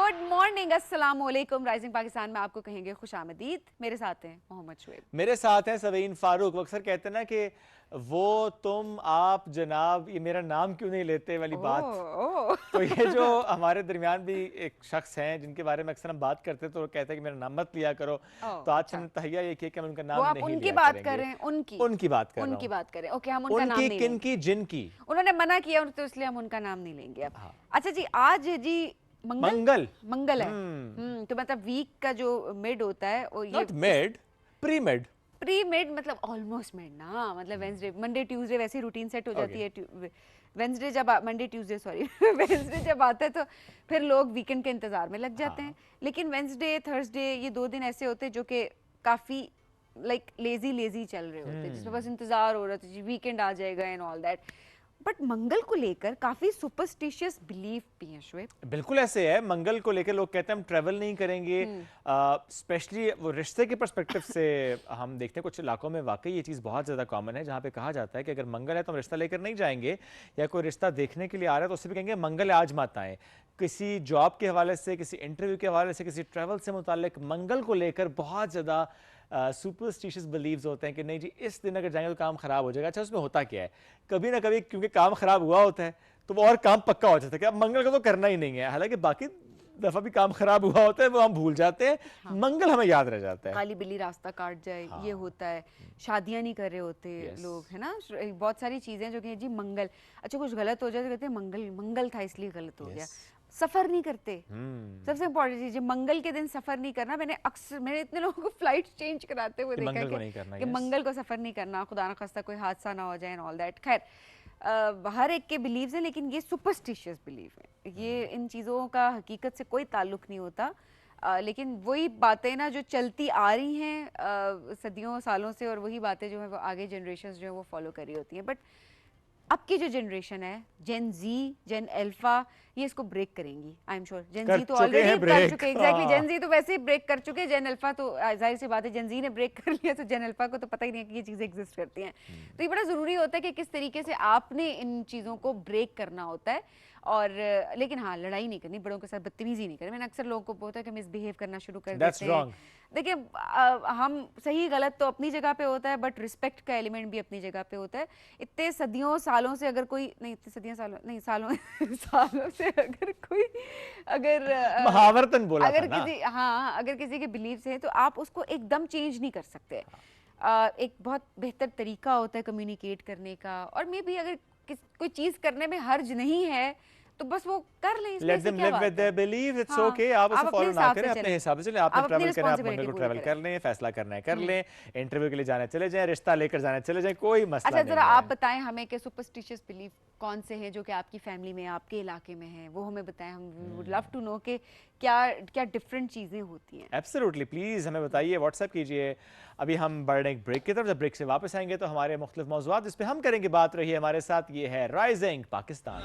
Good morning, अस्सलाम वालेकुम। Rising Pakistan में आपको कहेंगे खुशामदीद। मेरे साथ हैं मोहम्मद शुएब, मेरे साथ हैं सवीन फारूक। वो अक्सर कहते हैं ना कि वो तुम आप जनाब, ये मेरा नाम क्यों नहीं लेते वाली बात। तो ये जो हमारे दरमियान भी एक शख्स हैं जिनके बारे में अक्सर हम बात करते हैं तो वो कहते हैं कि मेरा नाम मत लिया करो। तो आज हमने तहिया ये किया कि हम उनका नाम नहीं लिया उनकी बात कर रहे हैं, उनकी बात कर रहा हूं। उनकी बात करें। ओके, हम उनका नाम नहीं किनकी जिनकी उन्होंने मना किया तो इसलिए हम उनका नाम नहीं लेंगे अब। अच्छा जी, आज जी मंगल है। तो मतलब वीक का जो मिड होता है वो ये मिड प्री मिड मतलब ऑलमोस्ट मिड ना, मतलब वेंसडे मंडे ट्यूसडे वैसे रूटीन सेट हो जाती है। वेंसडे जब मंडे ट्यूसडे सॉरी वेंसडे जब आता है तो फिर लोग वीकेंड के इंतजार में लग जाते हैं। लेकिन वेंसडे थर्सडे ये 2 दिन ऐसे होते हैं जो कि काफी लाइक लेजी चल रहे होते हैं, जिसमें बस इंतजार हो रहा था जी वीकेंड आ जाएगा एंड ऑल दैट। बट मंगल को लेकर काफी सुपरस्टिशियस बिलीफ भी है शुएब। बिल्कुल ऐसे है। मंगल को लेकर लोग कहते हैं हम ट्रेवल नहीं करेंगे, स्पेशली वो रिश्ते के पर्सपेक्टिव से हम देखते हैं कुछ इलाकों में वाकई ये चीज़ बहुत ज़्यादा कॉमन है, जहाँ पे कहा जाता है कि अगर मंगल है तो हम रिश्ता लेकर नहीं जाएंगे, या कोई रिश्ता देखने के लिए आ रहा है तो उससे भी कहेंगे मंगल आज मत आए। किसी जॉब के हवाले से, किसी इंटरव्यू के हवाले से, किसी ट्रैवल से मुतालिक मंगल को लेकर बहुत ज़्यादा सुपरस्टिशियस बिलीव्स होते हैं कि नहीं जी इस दिन अगर जाएंगे तो काम खराब हो जाएगा। अच्छा, उसमें होता क्या है, कभी ना कभी क्योंकि काम खराब हुआ होता है तो वो और काम पक्का हो जाता है कि अब मंगल का तो करना ही नहीं है। हालांकि बाकी दफा भी काम खराब हुआ होता है वो हम भूल जाते हैं। मंगल हमें याद रह जाता है। काली बिल्ली रास्ता काट जाए, ये होता है। शादियां नहीं कर रहे होते लोग, है ना, बहुत सारी चीजें जो कि जी मंगल, अच्छा कुछ गलत हो जाए तो कहते हैं मंगल था इसलिए गलत हो गया। सफर नहीं करते, सबसे इम्पोर्टेंट चीज है मंगल के दिन सफर नहीं करना। मैंने इतने लोगों को फ्लाइट चेंज कराते हुए देखा कि मंगल को सफर नहीं करना, खुदा न खास्ता कोई हादसा ना हो जाए एंड ऑल दैट। खैर हर एक के बिलीव्स हैं, लेकिन ये सुपरस्टिशियस बिलीव है। ये इन चीज़ों का हकीकत से कोई ताल्लुक नहीं होता। लेकिन वही बातें ना जो चलती आ रही हैं सदियों सालों से, और वही बातें जो है वो आगे जनरेशन जो है वो फॉलो कर रही होती हैं। बट अब की जो जनरेशन है, जेन जी, जेन अल्फा, ये इसको ब्रेक करेंगी। आई एम श्योर जेन जी तो ऑलरेडी कर चुके, एग्जैक्टली जेन जी तो वैसे ही ब्रेक कर चुके हैं। जेन अल्फा तो जाहिर सी बात है जेन जी ने ब्रेक कर लिया तो जेन अल्फा को तो पता ही नहीं है कि ये चीज़ें एग्जिस्ट करती हैं। तो ये बड़ा ज़रूरी होता है कि किस तरीके से आपने इन चीज़ों को ब्रेक करना होता है। और लेकिन हाँ, लड़ाई नहीं करनी, बड़ों के साथ बदतमीजी नहीं करनी। मैंने अक्सर लोगों को बोलता है कि मिसबिहेव करना शुरू कर देते हैं। देखिए हम सही गलत तो अपनी जगह पे होता है, बट रिस्पेक्ट का एलिमेंट भी अपनी जगह पे होता है। इतने सदियों सालों से अगर कोई नहीं, इतने सदियों सालों नहीं, सालों सालों से अगर कोई महावरतन बोला अगर किसी अगर किसी के बिलीव्स हैं तो आप उसको एकदम चेंज नहीं कर सकते। एक बहुत बेहतर तरीका होता है कम्युनिकेट करने का। और मे बी अगर कोई चीज करने में हर्ज नहीं है तो बस वो कर लें। Let them live with their belief, it's okay। आप उसे फॉलो ना करें, अपने हिसाब से चलें। आपने ट्रैवल करना है, आप मंगल को ट्रैवल कर लें, फैसला करना है कर लें, इंटरव्यू के लिए जाना है चले जाएं, रिश्ता लेकर जाना है चले जाएं, कोई मसला नहीं है। अच्छा जरा आप बताएं हमें कि सुपरस्टिशियस बिलीफ कौन से हैं जो कि आपकी फैमिली में, आपके इलाके में हैं, वो हमें बताएं। हम वुड लव टू नो कि क्या डिफरेंट चीजें होती हैं। एब्सोल्युटली, प्लीज हमें बताइए, व्हाट्सएप कीजिए। अभी हम बढ़ने एक ब्रेक की तरफ, जब ब्रेक से वापस आएंगे तो हमारे मुख्तलिफ मौज़ूआत जिस पे हम करेंगे बात। रही है हमारे साथ, ये है राइजिंग पाकिस्तान।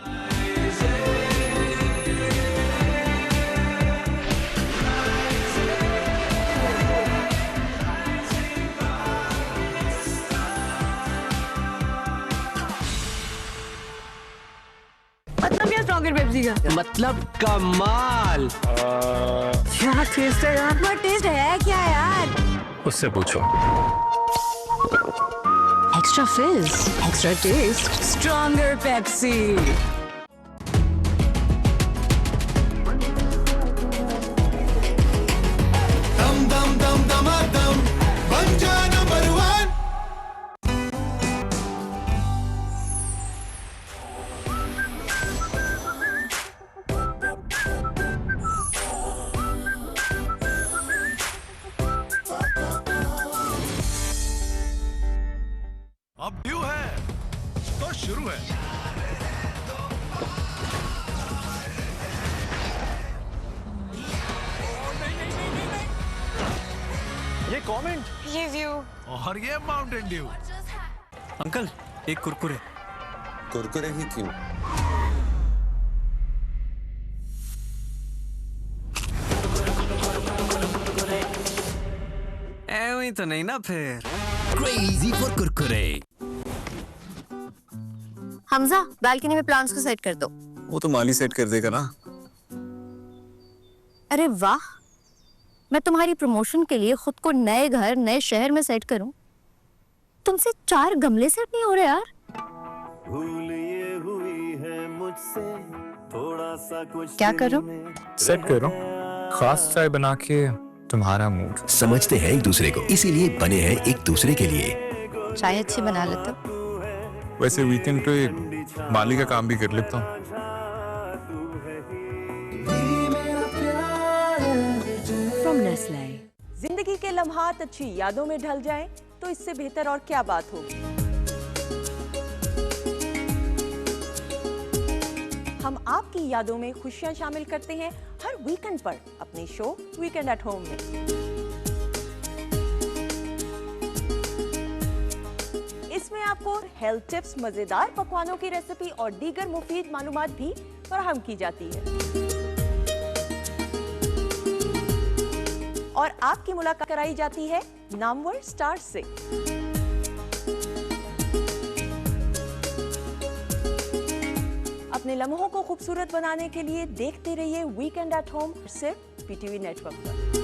मतलब क्या स्ट्रॉन्गर पेप्सी का मतलब कमाल। क्या टेस्ट है यार? पर टेस्ट है क्या यार? उससे पूछो। Extra fizz, extra taste, stronger Pepsi. दम दम दम दमादम बन जा नंबर 1। अब ड्यू है तो शुरू है। ये कमेंट, ये व्यू और ये माउंटेन ड्यू। अंकल एक कुरकुरे। कुरकुरे ही क्यों? ऐਵੇਂ तो नहीं ना फिर। Crazy for Kurkure. Hamza, balcony में प्लांट्स को सेट कर दो। वो तो माली सेट कर देगा ना। अरे वाह, मैं तुम्हारी प्रमोशन के लिए खुद को नए घर नए शहर में सेट करूं, तुमसे 4 गमले सेट नहीं हो रहे यार। भूल ये हुई है मुझसे थोड़ा सा कुछ क्या करो? सेट करो खास चाय बना के तुम्हारा मूड। समझते हैं एक दूसरे को, इसीलिए बने हैं एक दूसरे के लिए। चाय अच्छी बना लेते हो। वैसे वीकेंड पे माली का काम भी कर लेता हूँ। From Nestle. जिंदगी के लम्हात अच्छी यादों में ढल जाएं, तो इससे बेहतर और क्या बात होगी। हम आपकी यादों में खुशियां शामिल करते हैं हर वीकेंड पर अपने शो वीकेंड एट होम में। इसमें आपको हेल्थ टिप्स, मजेदार पकवानों की रेसिपी और दीगर मुफीद मालूमात भी फराहम की जाती है। और आपकी मुलाकात कराई जाती है नामवर स्टार से। अपने लम्हों को खूबसूरत बनाने के लिए देखते रहिए वीकेंड एट होम सिर्फ पीटीवी नेटवर्क पर।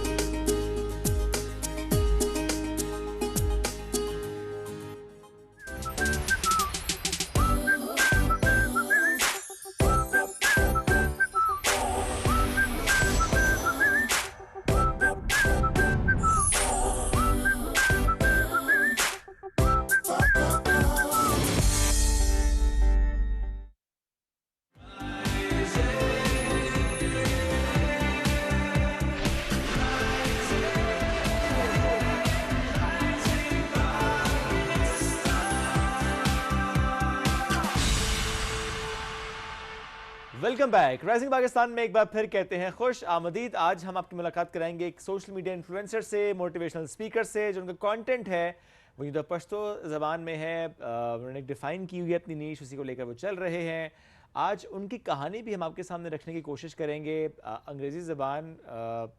Welcome back. राइजिंग पाकिस्तान में एक बार फिर कहते हैं खुश आमदीद। आज हम आपकी मुलाकात कराएंगे एक सोशल मीडिया इन्फ्लुएंसर से, मोटिवेशनल स्पीकर से, जो उनका कंटेंट है वो यूँ तो पश्तो ज़बान में है, उन्होंने डिफ़ाइन की हुई है अपनी नीश, उसी को लेकर वो चल रहे हैं। आज उनकी कहानी भी हम आपके सामने रखने की कोशिश करेंगे। अंग्रेज़ी ज़बान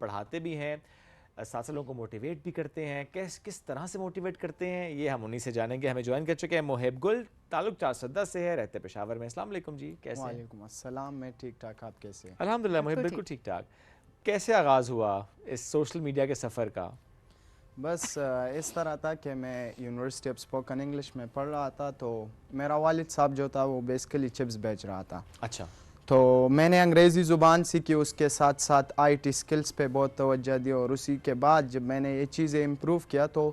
पढ़ाते भी हैं, साथ साथ लोगों को मोटिवेट भी करते हैं। किस तरह से मोटिवेट करते हैं ये हम उन्हीं से जानेंगे। हमें ज्वाइन कर चुके हैं मोहिब गुल, ताल्लुक 410 से है, रहते पेशावर में। अस्सलाम वालेकुम जी, कैसे हैं? वालेकुम अस्सलाम, मैं ठीक ठाक, आप कैसे हैं? अल्हम्दुलिल्लाह मोहिब बिल्कुल ठीक ठाक। कैसे आगाज़ हुआ इस सोशल मीडिया के सफ़र का? बस इस तरह था कि मैं यूनिवर्सिटी ऑफ स्पोकन इंग्लिश में पढ़ रहा था, तो मेरा वालिद साहब जो था वो बेसिकली चिप्स बेच रहा था। अच्छा। तो मैंने अंग्रेज़ी ज़ुबान सीखी, उसके साथ साथ आईटी स्किल्स पे बहुत तवज्जो दी, और उसी के बाद जब मैंने ये चीज़ें इम्प्रूव किया तो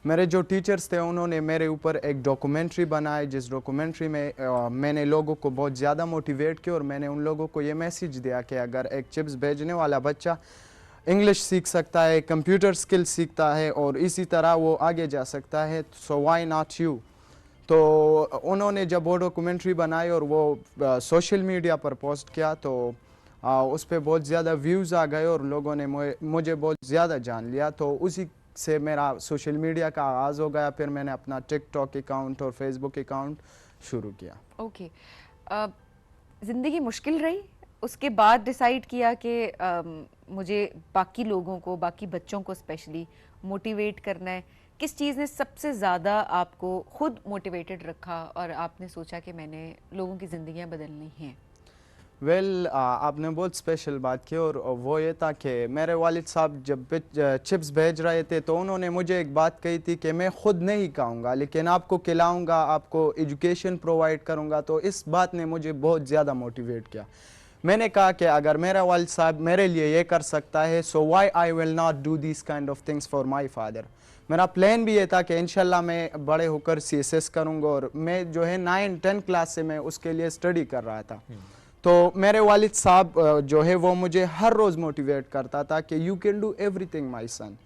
मेरे जो टीचर्स थे उन्होंने मेरे ऊपर एक डॉक्यूमेंट्री बनाई, जिस डॉक्यूमेंट्री में मैंने लोगों को बहुत ज़्यादा मोटिवेट किया, और मैंने उन लोगों को ये मैसेज दिया कि अगर एक चिप्स भेजने वाला बच्चा इंग्लिश सीख सकता है, कंप्यूटर स्किल सीखता है और इसी तरह वो आगे जा सकता है, सो व्हाई नॉट यू। तो उन्होंने जब वो डॉक्यूमेंट्री बनाई और वो सोशल मीडिया पर पोस्ट किया तो उस पर बहुत ज़्यादा व्यूज़ आ गए और लोगों ने मुझे बहुत ज़्यादा जान लिया। तो उसी से मेरा सोशल मीडिया का आगाज़ हो गया। फिर मैंने अपना टिकटॉक अकाउंट और फेसबुक अकाउंट शुरू किया। ओके, ज़िंदगी मुश्किल रही, उसके बाद डिसाइड किया कि मुझे बाकी लोगों को, बाकी बच्चों को स्पेशली मोटिवेट करना है। किस चीज़ ने सबसे ज़्यादा आपको खुद मोटिवेटेड रखा और आपने सोचा कि मैंने लोगों की ज़िंदगियां बदलनी हैं? वेल, आपने बहुत स्पेशल बात की, और वो ये था कि मेरे वालिद साहब जब चिप्स भेज रहे थे तो उन्होंने मुझे एक बात कही थी कि मैं ख़ुद नहीं खाऊंगा लेकिन आपको खिलाऊंगा, आपको एजुकेशन प्रोवाइड करूंगा। तो इस बात ने मुझे बहुत ज़्यादा मोटिवेट किया। मैंने कहा कि अगर मेरा वालिद साहब मेरे लिए ये कर सकता है, so why I will not do this kind of things for my father. मेरा प्लान भी ये था कि इंशाल्लाह मैं बड़े होकर CSS करूँगा, और मैं जो है 9-10 क्लास से मैं उसके लिए स्टडी कर रहा था। तो मेरे वालिद साहब जो है वो मुझे हर रोज़ मोटिवेट करता था कि you can do everything my son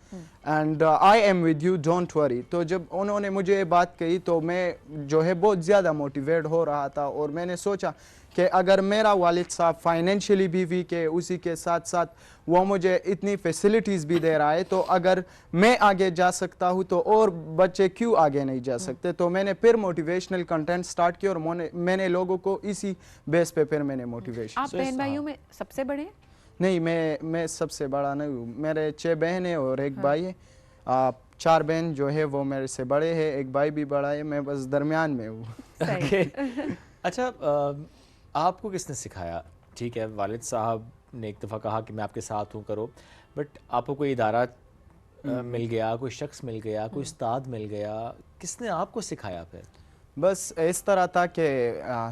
and I am with you, don't worry. तो जब उन्होंने मुझे ये बात कही तो मैं जो है बहुत ज़्यादा मोटिवेट हो रहा था, और मैंने सोचा कि अगर मेरा वालिद साहब फाइनेंशियली भी वीक है, उसी के साथ साथ वो मुझे इतनी फैसिलिटीज़ भी दे रहा है, तो अगर मैं आगे जा सकता हूँ तो और बच्चे क्यों आगे नहीं जा सकते। तो मैंने फिर मोटिवेशनल कंटेंट स्टार्ट किया, और मैंने लोगों को इसी बेस पे फिर मैंने मोटिवेशन। आप बहन भाइयों में सबसे बड़े हैं? नहीं, मैं सबसे बड़ा नहीं हूँ। मेरे 6 बहन है और एक भाई है। 4 बहन जो है वो मेरे से बड़े हैं, एक भाई भी बड़ा है, मैं बस दरमियान में हूँ। अच्छा, आपको किसने सिखाया? ठीक है, वालिद साहब आपने एक दफ़ा कहा कि मैं आपके साथ हूँ करो, बट आपको कोई इदारा मिल गया, कोई शख्स मिल गया, कोई उस्ताद मिल गया, किसने आपको सिखाया फिर? बस इस तरह था कि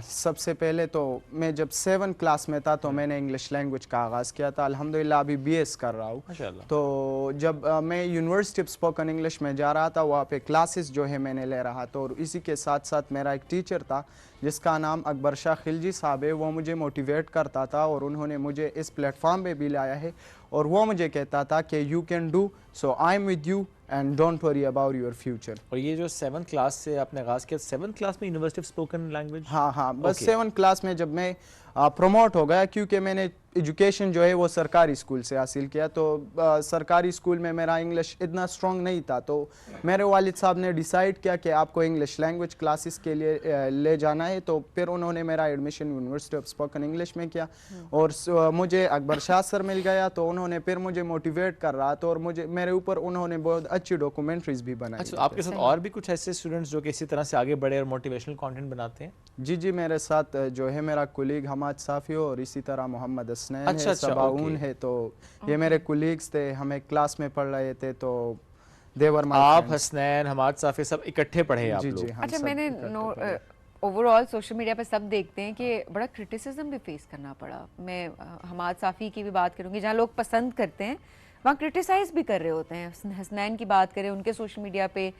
सबसे पहले तो मैं जब 7 क्लास में था तो मैंने इंग्लिश लैंग्वेज का आगाज़ किया था। अल्हम्दुलिल्लाह अभी BS कर रहा हूँ। माशाल्लाह। तो जब मैं यूनिवर्सिटी ऑफ स्पोकन इंग्लिश में जा रहा था, वहाँ पे क्लासेस जो है मैंने ले रहा था, और इसी के साथ साथ मेरा एक टीचर था जिसका नाम अकबर शाह खिलजी साहब है। वो मुझे मोटिवेट करता था और उन्होंने मुझे इस प्लेटफॉर्म पे भी लाया है, और वो मुझे कहता था कि you can do, so I am with you and don't worry about your future. और ये जो 7th क्लास से आपने आगाज़ किया, 7th क्लास में यूनिवर्सिटी ऑफ स्पोकन लैंग्वेज? हाँ, बस 7 क्लास में जब मैं प्रमोट हो गया, क्योंकि मैंने एजुकेशन जो है वो सरकारी स्कूल से हासिल किया, तो सरकारी स्कूल में मेरा इंग्लिश इतना स्ट्रॉन्ग नहीं था, तो मेरे वालिद साहब ने डिसाइड किया कि आपको इंग्लिश लैंग्वेज क्लासेस के लिए ले जाना है। तो फिर उन्होंने मेरा admission university of spoken English में किया, और मुझे अकबर शाह सर मिल गया, तो उन्होंने फिर मुझे मोटिवेट कर रहा था, और मेरे ऊपर उन्होंने बहुत अच्छी डॉक्यूमेंट्रीज भी बनाई। अच्छा, आपके साथ और भी कुछ ऐसे स्टूडेंट्स जो कि इसी तरह से आगे बढ़े और मोटिवेशनल कंटेंट बनाते हैं? जी, मेरे साथ जो है मेरा कुलीग हमाद साफ़ी और इसी तरह मोहम्मद हसनैन अच्छा, है, सबाउन है, तो ये मेरे कुलीग्स थे, हमें क्लास में पढ़ रहे थे। तो देवर आप, हसनैन, हमाद साफ़ी सब इकट्ठे पढ़े आप लोग? जी, अच्छा, मैंने ओवरऑल सोशल मीडिया पे सब देखते हैं कि बड़ा क्रिटिसिज्म भी फेस करना पड़ा। मैं हमाद साफ़ी की भी बात करूँगी, जहाँ लोग पसंद करते हैं वहाँ क्रिटिसाइज़ भी कर रहे होते हैं। हसनैन की बात करें, उनके सोशल मीडिया पे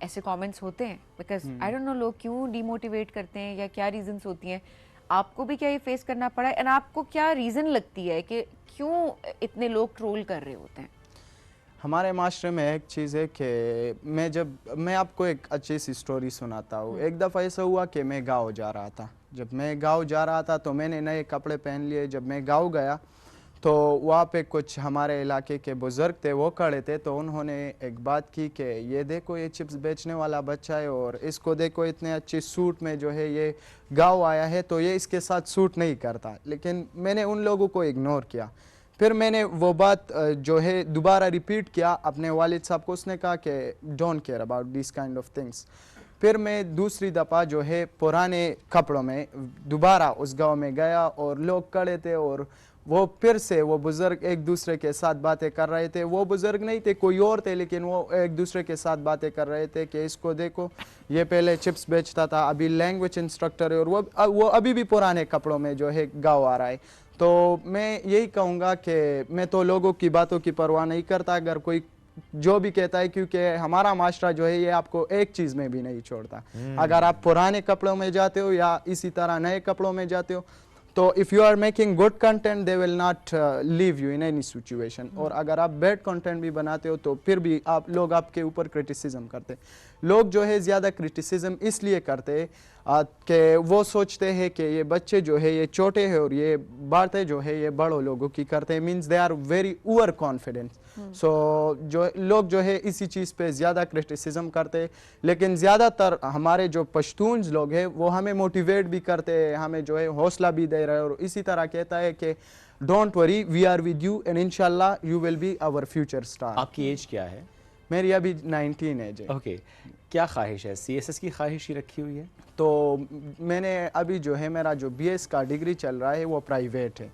ऐसे कमेंट्स होते हैं, बिकॉज आई डोंट नो लोग क्यों डिमोटिवेट करते हैं या क्या रीजंस होती हैं। आपको भी क्या ये फेस करना पड़ा है, एंड आपको क्या रीज़न लगती है कि क्यों इतने लोग ट्रोल कर रहे होते हैं? हमारे माशरे में एक चीज़ है कि मैं आपको एक अच्छी सी स्टोरी सुनाता हूँ। एक दफ़ा ऐसा हुआ कि मैं गाँव जा रहा था। जब मैं गाँव जा रहा था तो मैंने नए कपड़े पहन लिए। जब मैं गाँव गया तो वहाँ पे कुछ हमारे इलाके के बुज़ुर्ग थे, वो खड़े थे, तो उन्होंने एक बात की कि ये देखो, ये चिप्स बेचने वाला बच्चा है, और इसको देखो इतने अच्छे सूट में जो है ये गाँव आया है, तो ये इसके साथ सूट नहीं करता। लेकिन मैंने उन लोगों को इग्नोर किया। फिर मैंने वो बात जो है दोबारा रिपीट किया अपने वालिद साहब को। उसने कहा कि don't care about this kind of things. फिर मैं दूसरी दफ़ा जो है पुराने कपड़ों में दोबारा उस गांव में गया, और लोग खड़े थे, और वो फिर से वो बुज़ुर्ग एक दूसरे के साथ बातें कर रहे थे। वो बुज़ुर्ग नहीं थे, कोई और थे, लेकिन वो एक दूसरे के साथ बातें कर रहे थे कि इसको देखो, ये पहले चिप्स बेचता था, अभी लैंग्वेज इंस्ट्रक्टर है, और वो अभी भी पुराने कपड़ों में जो है गाँव आ रहा है। तो मैं यही कहूँगा कि मैं तो लोगों की बातों की परवाह नहीं करता, अगर कोई जो भी कहता है, क्योंकि हमारा माशरा जो है ये आपको एक चीज़ में भी नहीं छोड़ता। अगर आप पुराने कपड़ों में जाते हो या इसी तरह नए कपड़ों में जाते हो, तो if you are making good content they will not leave you in any situation. और अगर आप बैड कंटेंट भी बनाते हो तो फिर भी लोग आपके ऊपर क्रिटिसिज्म करते हैं। लोग जो है ज़्यादा क्रिटिसिज्म इसलिए करते हैं कि वो सोचते हैं कि ये बच्चे जो है ये छोटे हैं, और ये बातें जो है ये बड़ों लोगों की करते हैं, means they are very over confident. So जो लोग जो है इसी चीज़ पे ज़्यादा क्रिटिसिज्म करते हैं। लेकिन ज़्यादातर हमारे जो पश्तून लोग हैं वो हमें मोटिवेट भी करते हैं, हमें जो है हौसला भी दे रहे हैं, और इसी तरह कहता है कि don't worry, we are with you and इंशाल्लाह you will be our future star. आपकी एज क्या है? मेरी अभी 19 एज है। ओके, क्या ख्वाहिश है? CSS की ख्वाहिश ही रखी हुई है? तो मैंने अभी जो है मेरा जो BS का डिग्री चल रहा है वो प्राइवेट है।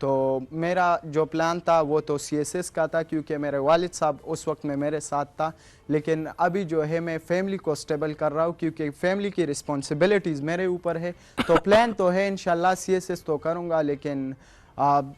तो मेरा जो प्लान था वो तो CSS का था, क्योंकि मेरे वालिद साहब उस वक्त में मेरे साथ था। लेकिन अभी जो है मैं फैमिली को स्टेबल कर रहा हूँ, क्योंकि फैमिली की रिस्पॉन्सिबिलिटीज़ मेरे ऊपर है। तो प्लान तो है इंशाल्लाह CSS तो करूँगा, लेकिन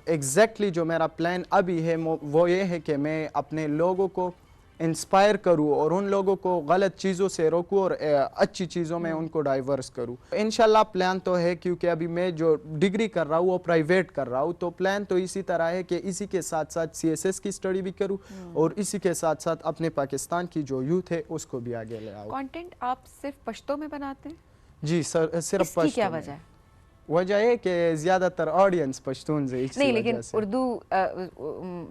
एग्जैक्टली जो मेरा प्लान अभी है वो ये है कि मैं अपने लोगों को इंस्पायर करूँ और उन लोगों को गलत चीज़ों से रोकूँ और अच्छी चीज़ों में उनको डाइवर्स करूँ। इंशाल्लाह प्लान तो है, क्योंकि अभी मैं जो डिग्री कर रहा हूँ वो प्राइवेट कर रहा हूँ, तो प्लान तो इसी तरह है कि इसी के साथ साथ CSS की स्टडी भी करूँ और इसी के साथ साथ अपने पाकिस्तान की जो यूथ है उसको भी आगे ले आऊँ। कंटेंट आप सिर्फ पश्तो में बनाते हैं? जी सर, सिर्फ पश्तो। क्या वजह है? वजह है कि ज़्यादातर ऑडियंस पश्तून से, नहीं, लेकिन उर्दू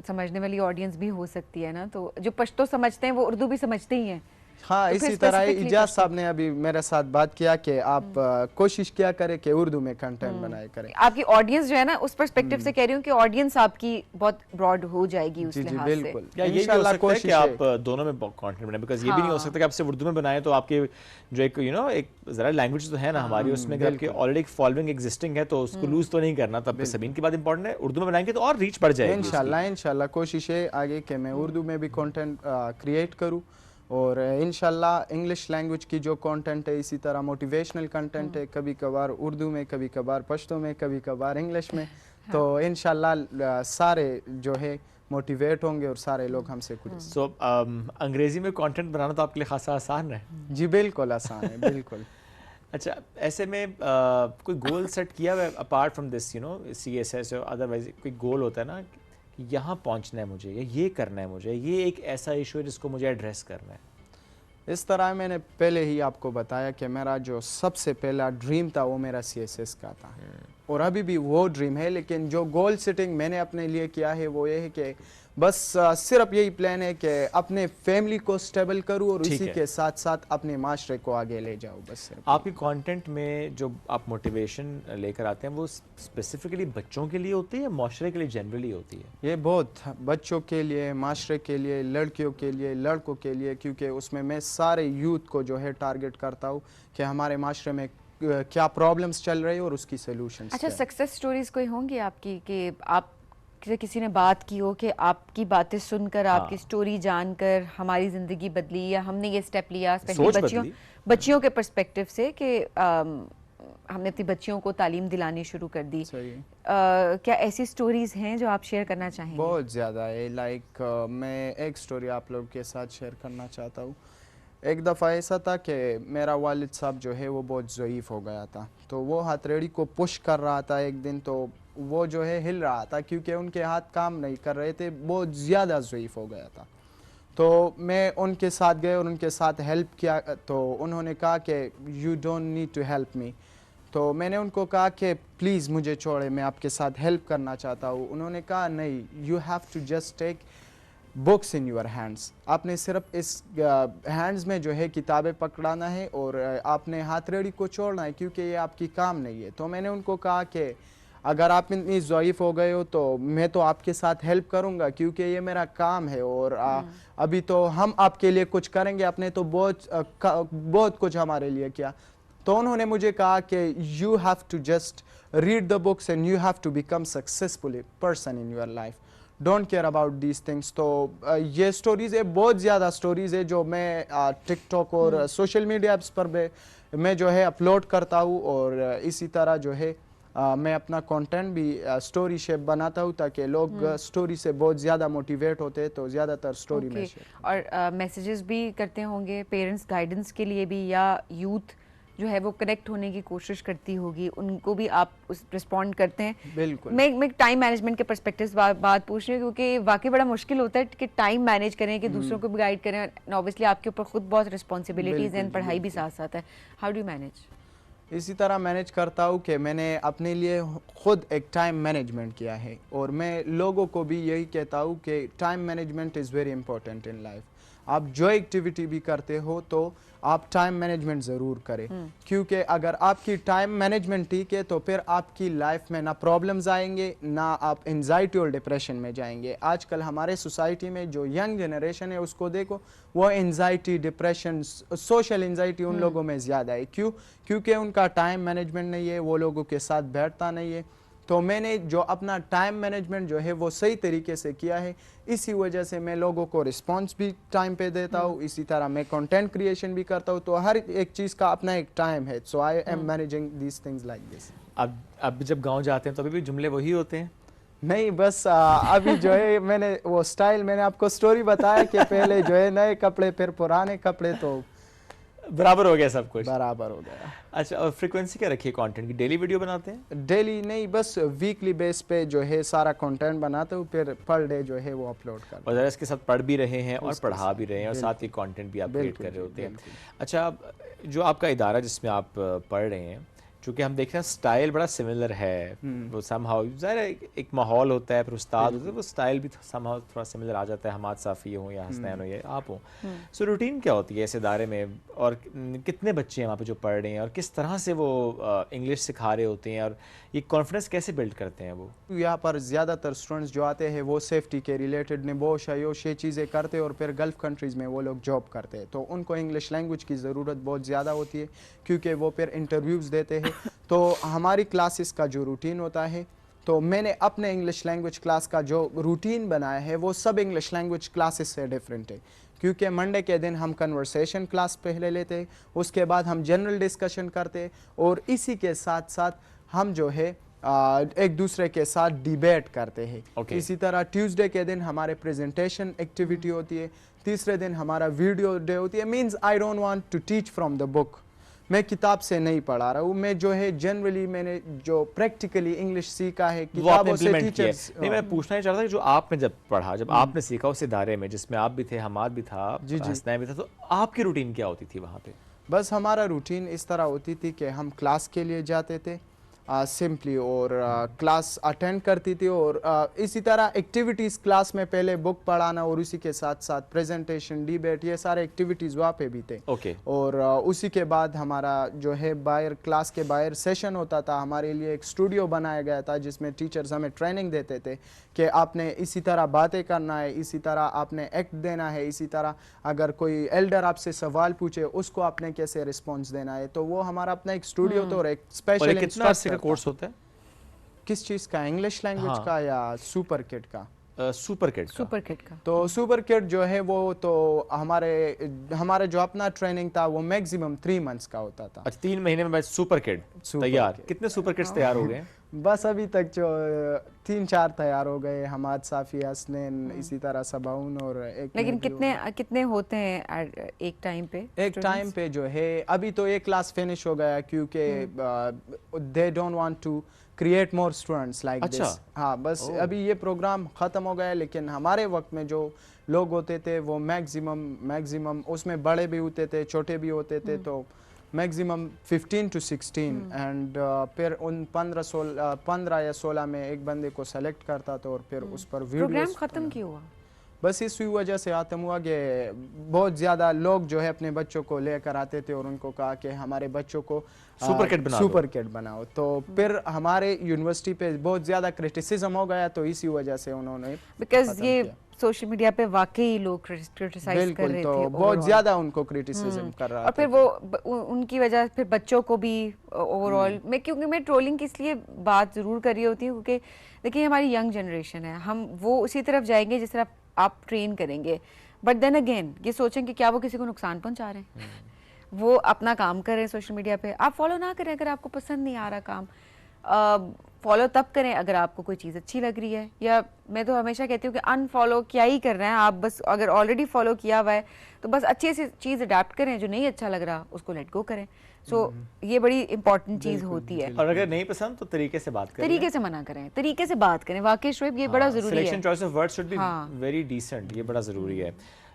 समझने वाली ऑडियंस भी हो सकती है ना, तो जो पश्तो समझते हैं वो उर्दू भी समझते ही हैं। हाँ, तो इसी फिर तरह specifically इजाज साहब ने अभी मेरे साथ बात किया कि आप कोशिश किया करें कि उर्दू में कंटेंट बनाए करें। आपकी ऑडियंस जो है ना, उस पर्सपेक्टिव से कह रही हूँ कि ऑडियंस आपकी बहुत ब्रॉड हो जाएगी उस जी जी लिहाज से। बिल्कुल, या ये भी हो इंशाल्लाह सकता है कि कोशिश है। आप दोनों में कंटेंट बनाएं, बिकॉज ये भी नहीं हो सकता कि आप सिर्फ उर्दू में बनाएं तो आपके जो एक एक जरा लैंग्वेज तो है ना हमारी, उसमें अगर आपकी ऑलरेडी एक फॉलोइंग एग्जिस्टिंग है तो उसको लूज तो नहीं करना। तब सबीन की बात इंपॉर्टेंट है, उर्दू में बनाएंगे तो और रीच बढ़ जाएगी। इंशाल्लाह कोशिश है आगे कि मैं उर्दू में भी कंटेंट क्रिएट करूं, और इंशाल्लाह इंग्लिश लैंग्वेज की जो कंटेंट है, इसी तरह मोटिवेशनल कंटेंट है, कभी कभार उर्दू में, कभी कभार पश्तो में, कभी कभार इंग्लिश में। तो इंशाल्लाह सारे जो है मोटिवेट होंगे और सारे लोग हमसे कुछ। सो अंग्रेजी में कंटेंट बनाना तो आपके लिए खासा आसान है। जी बिल्कुल आसान है, बिल्कुल। अच्छा, ऐसे में कोई गोल सेट किया हुआ है अपार्ट फ्रॉम दिस CSS और अदरवाइज कोई गोल होता है ना कि यहाँ पहुँचना है मुझे, या ये करना है मुझे, ये एक ऐसा इशू है जिसको मुझे एड्रेस करना है? इस तरह मैंने पहले ही आपको बताया कि मेरा जो सबसे पहला ड्रीम था वो मेरा CSS का था, और अभी भी वो ड्रीम है। लेकिन जो गोल सेटिंग मैंने अपने लिए किया है वो ये है कि बस सिर्फ यही प्लान है कि अपने फैमिली को स्टेबल करूं और इसी के साथ साथ अपने माशरे को आगे ले जाऊं। बस सिर्फ आपके कंटेंट में जो आप मोटिवेशन लेकर आते हैं वो स्पेसिफिकली बच्चों के लिए होती है या माशरे के लिए जनरली होती है? ये बहुत बच्चों के लिए, माशरे के लिए, लड़कियों के लिए, लड़कों के लिए, क्योंकि उसमें मैं सारे यूथ को जो है टारगेट करता हूँ कि हमारे माशरे में क्या प्रॉब्लम्स चल रही है और उसकी सोल्यूशंस। अच्छा, सक्सेस स्टोरीज कोई होंगी आपकी कि आप किसी ने बात की हो कि आपकी बातें सुनकर, आपकी स्टोरी जानकर हमारी ज़िंदगी बदली, या हमने ये स्टेप लिया स्पेशली बच्चियों के पर्सपेक्टिव से कि हमने अपनी बच्चियों को तालीम दिलानी शुरू कर दी? क्या ऐसी स्टोरीज हैं जो आप शेयर करना चाहेंगे? बहुत ज़्यादा है। लाइक मैं एक स्टोरी आप लोग के साथ शेयर करना चाहता हूँ। एक दफ़ा ऐसा था कि मेरा वालिद साहब जो है वो बहुत ज़ईफ़ हो गया था, तो वो हथेली को पुश कर रहा था एक दिन, तो वो जो है हिल रहा था क्योंकि उनके हाथ काम नहीं कर रहे थे, बहुत ज़्यादा ज़ईफ़ हो गया था। तो मैं उनके साथ गए और उनके साथ हेल्प किया, तो उन्होंने कहा कि you don't need to help me. तो मैंने उनको कहा कि प्लीज़ मुझे छोड़े, मैं आपके साथ हेल्प करना चाहता हूँ। उन्होंने कहा नहीं, you have to just take books in your hands. आपने सिर्फ इस हैंड्स में जो है किताबें पकड़ाना है और आपने हथेली को छोड़ना है क्योंकि ये आपकी काम नहीं है। तो मैंने उनको कहा कि अगर आप इतनी ज़ईफ़ हो गए हो तो मैं तो आपके साथ हेल्प करूंगा क्योंकि ये मेरा काम है, और अभी तो हम आपके लिए कुछ करेंगे, आपने तो बहुत कुछ हमारे लिए किया। तो उन्होंने मुझे कहा कि you have to just read the books and you have to become successful person in your life, don't care about these things. तो ये स्टोरीज़ है, बहुत ज़्यादा स्टोरीज़ है जो मैं टिकटॉक और सोशल मीडिया ऐप्स पर मैं जो है अपलोड करता हूँ, और इसी तरह जो है मैं अपना कंटेंट भी स्टोरी शेप बनाता हूँ ताकि लोग स्टोरी से बहुत ज़्यादा मोटिवेट होते हैं, तो ज़्यादातर स्टोरी में और मैसेजेस भी करते होंगे पेरेंट्स गाइडेंस के लिए भी, या यूथ जो है वो कनेक्ट होने की कोशिश करती होगी, उनको भी आप उस रिस्पॉन्ड करते हैं? बिल्कुल। मैं टाइम मैनेजमेंट के पर्सपेक्टिव से बात पूछ रही हूँ क्योंकि वाकई बड़ा मुश्किल होता है कि टाइम मैनेज करें कि दूसरों को भी गाइड करें। ऑब्वियसली आपके ऊपर खुद बहुत रिस्पॉन्सिबिलिटीज़ हैं, पढ़ाई भी साथ साथ है। How do manage? इसी तरह मैनेज करता हूँ कि मैंने अपने लिए खुद एक टाइम मैनेजमेंट किया है, और मैं लोगों को भी यही कहता हूँ कि time management is very important in life. आप जो एक्टिविटी भी करते हो तो आप टाइम मैनेजमेंट ज़रूर करें, क्योंकि अगर आपकी टाइम मैनेजमेंट ठीक है तो फिर आपकी लाइफ में ना प्रॉब्लम्स आएंगे, ना आप एंजाइटी और डिप्रेशन में जाएंगे। आजकल हमारे सोसाइटी में जो यंग जनरेशन है उसको देखो, वो एंजाइटी, डिप्रेशन, सोशल एंजाइटी उन लोगों में ज़्यादा है। क्यों? क्योंकि उनका टाइम मैनेजमेंट नहीं है, वो लोगों के साथ बैठता नहीं है। तो मैंने जो अपना टाइम मैनेजमेंट जो है वो सही तरीके से किया है, इसी वजह से मैं लोगों को रिस्पांस भी टाइम पे देता हूँ, इसी तरह मैं कंटेंट क्रिएशन भी करता हूँ। तो हर एक चीज़ का अपना एक टाइम है। So I am managing these things like this. अब जब गांव जाते हैं तो अभी भी जुमले वही होते हैं? नहीं, बस अभी जो है मैंने वो स्टाइल, मैंने आपको स्टोरी बताया कि पहले जो है नए कपड़े फिर पुराने कपड़े, तो बराबर हो गया, सब कुछ बराबर हो गया। अच्छा, और फ्रीक्वेंसी क्या रखी है कंटेंट की? डेली वीडियो बनाते हैं? डेली नहीं, बस वीकली बेस पे जो है सारा कंटेंट बनाते हूँ, फिर पर डे जो है वो अपलोड करते हैं। और ज़रा इसके साथ पढ़ भी रहे हैं और पढ़ा भी रहे हैं और साथ ही कंटेंट भी आप क्रिएट कर रहे होते हैं। अच्छा, जो आपका इदारा जिसमें आप पढ़ रहे हैं, चूँकि हम देख रहे हैं स्टाइल बड़ा सिमिलर है, वो समहाउ ज़ाहिर है एक माहौल होता है, फिर उस्ताद होते हैं, वो स्टाइल भी समहाउ थोड़ा सिमिलर आ जाता है, हमाद साफ़ी हो या हसनैन हो या आप हो। सो रूटीन क्या होती है इस इदारे में, और कितने बच्चे हैं वहाँ पे जो पढ़ रहे हैं, और किस तरह से वो इंग्लिश सिखा रहे होते हैं, और ये कॉन्फिडेंस कैसे बिल्ड करते हैं वो? यहाँ पर ज़्यादातर स्टूडेंट्स जो आते हैं वो सेफ्टी के रिलेटेड निबोश आयोश ये चीज़ें करते हैं, और फिर गल्फ़ कंट्रीज़ में वो लोग जॉब करते हैं, तो उनको इंग्लिश लैंग्वेज की ज़रूरत बहुत ज़्यादा होती है, क्योंकि वो फिर इंटरव्यूज़ देते हैं। तो हमारी क्लासेस का जो रूटीन होता है, तो मैंने अपने इंग्लिश लैंग्वेज क्लास का जो रूटीन बनाया है वो सब इंग्लिश लैंग्वेज क्लासेस से डिफरेंट है, क्योंकि मंडे के दिन हम कन्वर्सेशन क्लास पहले लेते हैं, उसके बाद हम जनरल डिस्कशन करते हैं, और इसी के साथ साथ हम जो है एक दूसरे के साथ डिबेट करते हैं। इसी तरह ट्यूसडे के दिन हमारे प्रेजेंटेशन एक्टिविटी होती है, तीसरे दिन हमारा वीडियो डे होती है। Means I don't want to teach from the book, मैं किताब से नहीं पढ़ा रहा हूँ, मैं जो है जनरली मैंने जो प्रैक्टिकली इंग्लिश सीखा है किताबों से, टीचर्स। नहीं, मैं पूछना ही चाहता था कि जो आपने जब पढ़ा, जब आपने सीखा उस इदारे में जिसमें आप भी थे, हमाद भी था, हसनैन भी था, तो आपकी रूटीन क्या होती थी वहाँ पे? बस हमारा रूटीन इस तरह होती थी कि हम क्लास के लिए जाते थे सिंपली, और क्लास अटेंड करती थी, और इसी तरह एक्टिविटीज़ क्लास में पहले बुक पढ़ाना, और उसी के साथ साथ प्रेजेंटेशन, डिबेट, ये सारे एक्टिविटीज़ वहाँ पे भी थे। और उसी के बाद हमारा जो है बाहर क्लास के बाहर सेशन होता था, हमारे लिए एक स्टूडियो बनाया गया था जिसमें टीचर्स हमें ट्रेनिंग देते थे कि आपने इसी तरह बातें करना है, इसी तरह आपने एक्ट देना है, इसी तरह अगर कोई एल्डर आपसे सवाल पूछे उसको आपने कैसे रिस्पॉन्स देना है। तो वो हमारा अपना एक स्टूडियो था, और एक स्पेशल कोर्स होता है किस चीज का, इंग्लिश लैंग्वेज का या सुपर किड का? सुपर किड का। तो सुपर किड जो है वो तो हमारे जो अपना ट्रेनिंग था वो मैक्सिमम 3 मंथ्स का होता था। अच्छा, 3 महीने में बस सुपर किड तैयार। कितने सुपर किड्स तैयार हो गए? बस अभी तक जो 3-4 तैयार हो गए, हमाद साफी, हसनैन, इसी तरह सबाउन, और एक। लेकिन कितने होते हैं एक टाइम पे? एक टाइम पे जो है अभी तो एक क्लास फिनिश हो गया, क्योंकि they don't want to create more students like this. हाँ, बस अभी ये प्रोग्राम ख़त्म हो गया, लेकिन हमारे वक्त में जो लोग होते थे वो मैक्सिमम उसमें बड़े भी होते थे, छोटे भी होते थे, तो मैक्सिमम 15 to 16, एंड फिर उन 15 या 16 में एक बंदे को सेलेक्ट करता था, और फिर उस पर वीडियो। प्रोग्राम ख़त्म क्यों हुआ? बस इस वजह से ख़त्म हुआ कि बहुत ज़्यादा लोग जो है अपने बच्चों को लेकर आते थे, और उनको कहा कि हमारे बच्चों को सुपर किड बनाओ। तो फिर हमारे यूनिवर्सिटी पे बहुत ज़्यादा क्रिटिसिज्म हो गया, तो इसी वजह से उन्होंने, बिकॉज ये सोशल मीडिया पे वाकई लोग क्रिटिसाइज कर रहे तो थे, बहुत ज़्यादा उनको क्रिटिसिज्म कर रहा था, और फिर वो उनकी वजह फिर बच्चों को भी ओवरऑल क्योंकि मैं ट्रोलिंग की इसलिए बात ज़रूर कर रही होती हूँ, क्योंकि देखिए हमारी यंग जनरेशन है, हम वो उसी तरफ जाएंगे जिस तरफ आप ट्रेन करेंगे, बट देन अगेन ये सोचें कि क्या वो किसी को नुकसान पहुंचा रहे हैं? वो अपना काम कर रहे हैं सोशल मीडिया पे, आप फॉलो ना करें अगर आपको पसंद नहीं आ रहा काम, फॉलो तब करें अगर आपको कोई चीज़ अच्छी लग रही है, या मैं तो हमेशा कहती हूँ कि अनफॉलो क्या ही करना है आप, बस अगर ऑलरेडी फॉलो किया हुआ है तो बस अच्छी सी चीज़ अडेप्ट करें, जो नहीं अच्छा लग रहा उसको लेट गो करें। सो ये बड़ी इंपॉर्टेंट चीज़ होती है। और अगर नहीं पसंद तो तरीके से बात करें, तरीके से मना करें, तरीके से बात करें। वाकई शोएब ये बड़ा ज़रूरी है, selection choice of words should be very decent, ये बड़ा ज़रूरी है।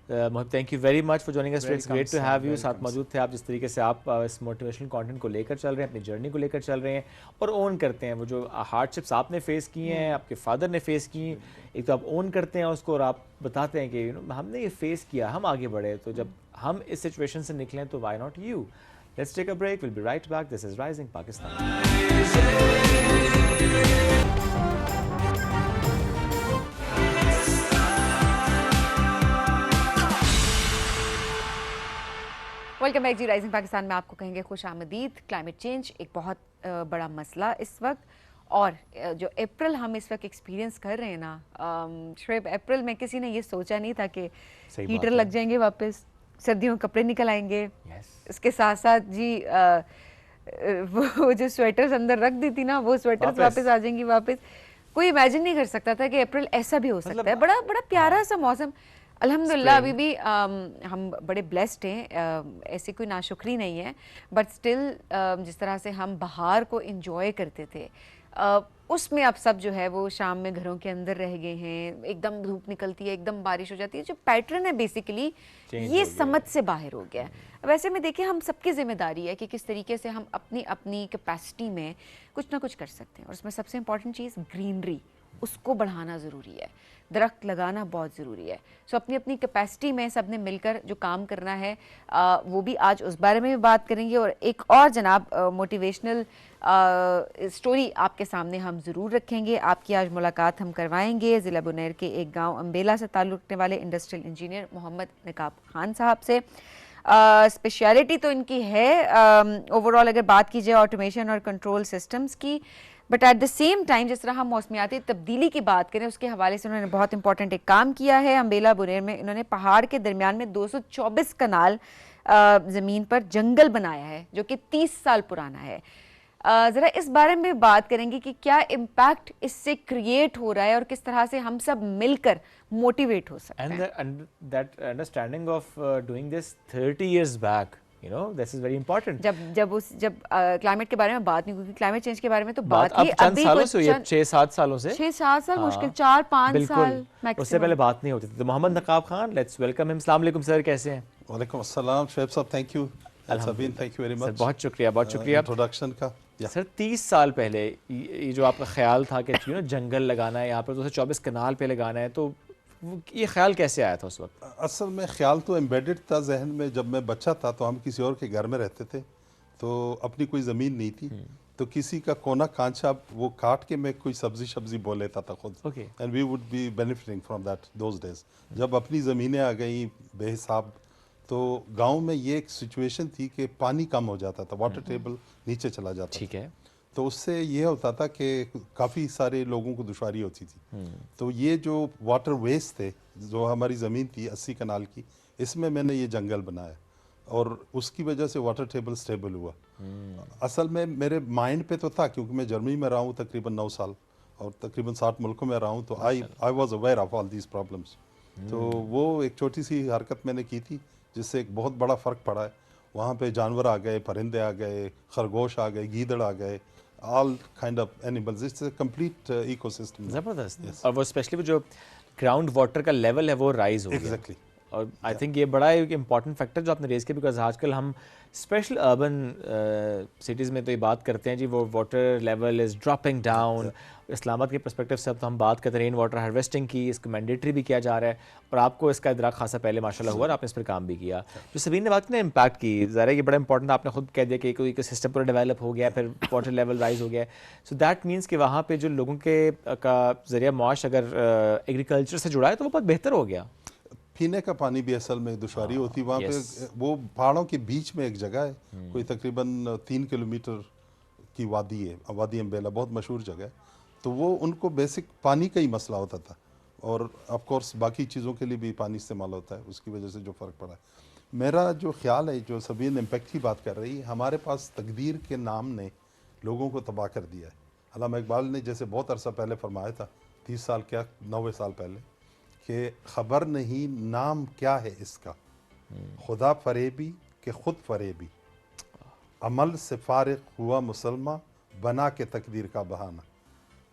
Mohib, thank you very much for joining us, it's great to have you. साथ मौजूद थे आप, जिस तरीके से आप इस मोटिवेशनल कंटेंट को लेकर चल रहे हैं, अपनी जर्नी को लेकर चल रहे हैं, और ओन करते हैं वो जो हार्डशिप्स आपने फेस की हैं, आपके फादर ने फेस की, एक तो आप ओन करते हैं उसको, और आप बताते हैं कि हमने ये फेस किया, हम आगे बढ़े, तो जब हम इस सिचुएशन से निकलें तो why not you. Let's take a break, will be right back. This is rising Pakistan. Welcome back जी, राइजिंग पाकिस्तान में आपको कहेंगे खुश आमदीद। क्लाइमेट चेंज एक बहुत बड़ा मसला इस वक्त, और जो अप्रैल हम इस वक्त एक्सपीरियंस कर रहे हैं ना शोएब, अप्रैल में किसी ने ये सोचा नहीं था कि हीटर लग जाएंगे वापस, सर्दियों के कपड़े निकल आएंगे, इसके साथ साथ जी वो जो स्वेटर्स अंदर रख दी थी ना, वो स्वेटर्स वापस आ जाएंगी वापस। कोई इमेजिन नहीं कर सकता था कि अप्रैल ऐसा भी हो सकता है। बड़ा बड़ा प्यारा सा मौसम, अल्हम्दुलिल्लाह अभी भी हम बड़े ब्लेस्ड हैं, ऐसी कोई नाशुक्री नहीं है, बट स्टिल जिस तरह से हम बहार को एंजॉय करते थे, उसमें अब सब जो है वो शाम में घरों के अंदर रह गए हैं, एकदम धूप निकलती है, एकदम बारिश हो जाती है, जो पैटर्न है बेसिकली ये समझ से बाहर हो गया है। वैसे में देखिए हम सबकी जिम्मेदारी है कि किस तरीके से हम अपनी अपनी कैपेसिटी में कुछ ना कुछ कर सकते हैं, और उसमें सबसे इम्पॉर्टेंट चीज़ ग्रीनरी, उसको बढ़ाना ज़रूरी है, दरख्त लगाना बहुत ज़रूरी है। सो अपनी अपनी कैपेसिटी में सब ने मिलकर जो काम करना है वो भी आज उस बारे में भी बात करेंगे। और एक और जनाब मोटिवेशनल स्टोरी आपके सामने हम ज़रूर रखेंगे। आपकी आज मुलाकात हम करवाएंगे ज़िला बुनैर के एक गांव अम्बेला से ताल्लुक़ रखने वाले इंडस्ट्रियल इंजीनियर मोहम्मद नकाब खान साहब से। स्पेशलिटी तो इनकी है ओवरऑल अगर बात की जाए ऑटोमेशन और कंट्रोल सिस्टम्स की, but at the same time जिस तरह हम मौसमियाती तब्दीली की बात करें उसके हवाले से उन्होंने बहुत इंपॉर्टेंट एक काम किया है। अम्बेला बुनैर में इन्होंने पहाड़ के दरमियान में 224 कनाल ज़मीन पर जंगल बनाया है जो कि 30 साल पुराना है। ज़रा इस बारे में बात करेंगे कि क्या इम्पैक्ट इससे क्रिएट हो रहा है और किस तरह से हम सब मिलकर मोटिवेट हो सकते हैं। And that understanding of doing this 30 years back, you know, this is very important. जब क्लाइमेट के बारे में बात नहीं, क्योंकि क्लाइमेट चेंज के बारे में तो बात अब ही चंद अभी सालों कुछ से हुई है, 6-7 सालों से, 6-7 साल हाँ, मुश्किल 4-5 साल उससे मैक्सिमम। पहले बात नहीं होती थी। तो मोहम्मद नकाब खान, लेट्स वेलकम हिम। अस्सलाम वालेकुम सर, कैसे हैं? वालेकुम अस्सलाम शुएब साहब, thank you. Sabin, thank you very much. बहुत शुक्रिया, बहुत शुक्रिया इंट्रोडक्शन का। सर 30 साल पहले ये जो आपका ख्याल था कि यू नो जंगल लगाना है यहाँ पर, 224 कनाल पे लगाना है, तो ये ख्याल कैसे आया था उस वक्त? असल में ख्याल तो एम्बेडेड था जहन में। जब मैं बच्चा था तो हम किसी और के घर में रहते थे, तो अपनी कोई ज़मीन नहीं थी, तो किसी का कोना कांचा वो काट के मैं कोई सब्जी बो लेता था खुद, and we would be benefiting from that those days. जब अपनी ज़मीनें आ गई बेहिसाब, तो गांव में ये एक सिचुएशन थी कि पानी कम हो जाता था, वाटर टेबल नीचे चला जाता, ठीक है, तो उससे ये होता था कि काफ़ी सारे लोगों को दुश्वारी होती थी। तो ये जो वाटर वेस्ट थे, जो हमारी ज़मीन थी 80 कनाल की, इसमें मैंने ये जंगल बनाया और उसकी वजह से वाटर टेबल स्टेबल हुआ। असल में मेरे माइंड पे तो था, क्योंकि मैं जर्मनी में रहा हूँ तकरीबन 9 साल और तकरीबन 60 मुल्कों में रहा हूँ, तो I was aware of all these problems. तो वो एक छोटी सी हरकत मैंने की थी जिससे एक बहुत बड़ा फ़र्क पड़ा है। वहाँ पे जानवर आ गए, परिंदे आ गए, खरगोश आ गए, गीदड़ आ गए, all kind of animals. It's a complete ecosystem. ज़बरदस्त। और वो स्पेशली जो ग्राउंड वाटर का लेवल है वो राइज हो गया। एग्जैक्टली। और आई थिंक ये बड़ा एक इंपॉर्टेंट फैक्टर जो आपने रेज किया, बिकॉज आजकल हम स्पेशल अर्बन सिटीज़ में तो ये बात करते हैं जी वो water level is dropping down. Islamabad के पर्सपेक्टिव से अब तो हम बात करते हैं रेन वाटर हार्वेस्टिंग की, इसको मैंडेटरी भी किया जा रहा है, और आपको इसका इदराक खासा पहले माशाल्लाह हुआ और आपने इस पर काम भी किया। जो सबीन ने बात की ना इम्पैक्ट की, ज़रा ये बड़ा इंपॉर्टेंट, आपने खुद कह दिया कि कोई सिस्टम पूरा डेवलप हो गया, फिर वाटर लेवल राइज हो गया, सो दैट मीन्स कि वहाँ पे जो लोगों के का ज़रिया मुआश अगर एग्रीकल्चर से जुड़ा है तो वो बहुत बेहतर हो गया। पीने का पानी भी असल में दुश्वारी होती वहाँ पे। वो पहाड़ों के बीच में एक जगह है, कोई तकरीबन 3 किलोमीटर की वादी है, वादी अम्बेला, बहुत मशहूर जगह है। तो वो उनको बेसिक पानी का ही मसला होता था, और ऑफ कोर्स बाकी चीज़ों के लिए भी पानी इस्तेमाल होता है, उसकी वजह से जो फ़र्क पड़ा है। मेरा जो ख्याल है, जो सबीन इम्पैक्ट की बात कर रही है, हमारे पास तकदीर के नाम ने लोगों को तबाह कर दिया है। अल्लामा इकबाल ने जैसे बहुत अरसा पहले फरमाया था, 30 साल क्या 90 साल पहले, कि ख़बर नहीं नाम क्या है इसका, खुदा फरेबी के खुद फरेबी, अमल से फारिग हुआ मुसलमान, बना के तकदीर का बहाना।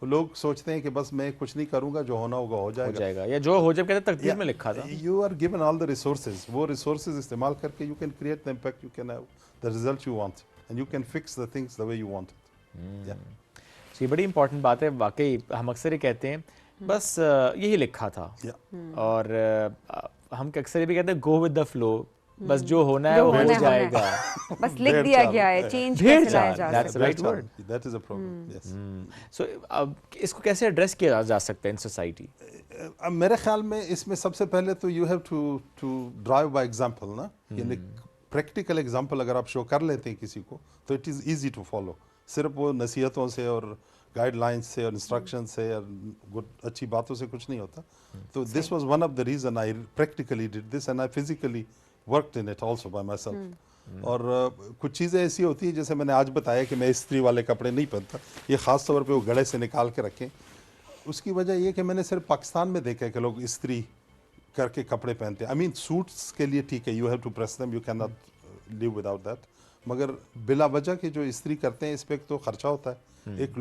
लोग सोचते हैं कि बस मैं कुछ नहीं करूंगा, जो होना होगा हो जाएगा, या जो हो जाए कहते तकदीर में लिखा था। You are given all the resources, वो रिसोर्सेज इस्तेमाल करके you can create the impact, you can have the result you want, and you can fix the things the way you want it. ये बड़ी इंपॉर्टेंट बात है वाकई। हम अक्सर ये कहते हैं बस यही लिखा था, और हम अक्सर ये भी कहते हैं गो विद द फ्लो, बस जो होना है वो हो जाएगा, बस लिख दिया गया है, चेंज कैसे लाया जा सकता है। That's the right word, that is a problem. Yes. So अब इसको कैसे एड्रेस किया जा सकता है इन सोसाइटी? अब मेरे ख्याल में इसमें सबसे पहले तो you have to drive by example ना, यानी प्रैक्टिकल एग्जांपल अगर आप शो कर लेते हैं किसी को, तो it is easy to follow. सिर्फ वो नसीहतों से और गाइडलाइंस से और इंस्ट्रक्शन से और गुड अच्छी बातों से कुछ नहीं होता। तो this was one of the reason I practically did this, and I physically worked in it also by myself. और कुछ चीज़ें ऐसी होती हैं, जैसे मैंने आज बताया कि मैं इस्त्री वाले कपड़े नहीं पहनता, ये ख़ास तौर पे वो गले से निकाल के रखें। उसकी वजह ये कि मैंने सिर्फ पाकिस्तान में देखा है कि लोग इस्त्री करके कपड़े पहनते हैं। आई मीन सूट्स के लिए ठीक है, you have to press them, you can not live without that, मगर बिला वजह के जो इस्त्री करते हैं इस पर तो खर्चा होता है, एक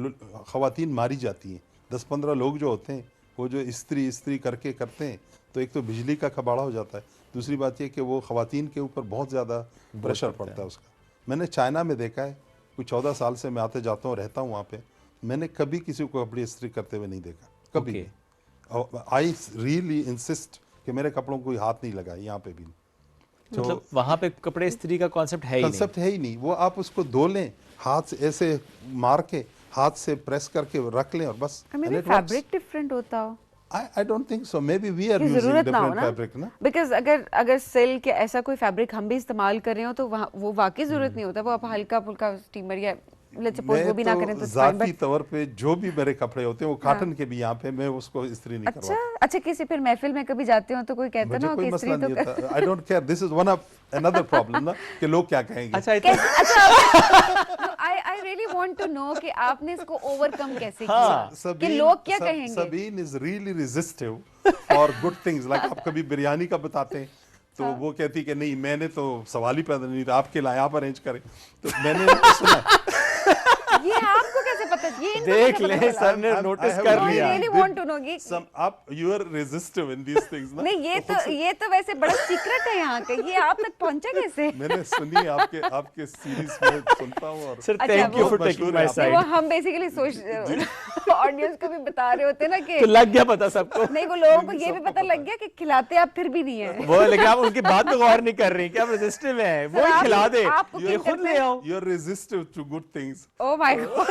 ख़वातीन मारी जाती हैं, 10-15 लोग जो होते हैं वो जो इस्त्री करके करते हैं, तो एक तो बिजली का कबाड़ा हो जाता है, दूसरी बात ये कि वो ख़वातीन के ऊपर बहुत ज़्यादा प्रेशर पड़ता है उसका। मैंने चाइना में देखा है, कोई 14 साल से मैं आते जाता हूँ, रहता हूँ वहाँ पे, मैंने कभी किसी को कपड़े इस्त्री करते हुए नहीं देखा, कभी भी। आई रियली इंसिस्ट कि मेरे कपड़ों को कोई हाथ नहीं लगाए यहाँ पे भी। तो मतलब वहाँ पे कपड़े इस्त्री का कॉन्सेप्ट है ही नहीं। कॉन्सेप्ट है ही नहीं। वो आप उसको धो लें, हाथ से ऐसे मार के, हाथ से प्रेस करके रख लें और बस। फैब्रिक डिफरेंट होता हो। I don't think so. Maybe we are using different fabric, ना? Because अगर सिल्क या ऐसा कोई फैब्रिक हम भी इस्तेमाल कर रहे हो तो वो वाकई जरूरत नहीं होता, वो आप हल्का फुल्का स्टीमर या लेट्स सपोज वो भी ना करें तो ज़ाती तौर पे जो भी मेरे कपड़े होते हैं वो कॉटन के भी यहाँ पे मैं उसको इस्त्री नहीं करवाता। अच्छा किसी फिर महफिल में कभी जाते हो तो कोई कहता ना कि इस्त्री तो कर। I don't care. This is one of another problem ना कि लोग क्या कहेंगे। अच्छा I really want to know कि आपने इसको ओवरकम कैसे किया, कि लोग क्या कहेंगे। Sabeen is really resistive for good things. Like आप कभी बिरयानी का बताते हैं तो वो कहती कि नहीं मैंने तो सवाल ही पैदा नहीं था, आपके लिए आप अरेंज करें, तो मैंने सुना। ये आपको कैसे पता? ये देख ले, सर ने नोटिस कर लिया। I really want to know कि आप you are resistive in these things ना। नहीं ये तो वैसे बड़ा सीक्रेट है यहाँ का, ये आप तक पहुँचा कैसे? मैंने सुनी आपके सीरीज में सुनता हूँ और sir thank you for taking my side. वो हम बेसिकली सोच ऑडियंस को भी बता रहे होते ना कि तो लग गया पता सबको। नहीं वो लोगों को ये भी पता लग गया कि खिलाते आप फिर भी नहीं है वो, लेकिन आप उनकी बात पे गौर नहीं कर रही कि आप रेजिस्टिव हैं, वो ही खिला दे, ये खुद ले आओ। You are resistive to good things. Oh my God.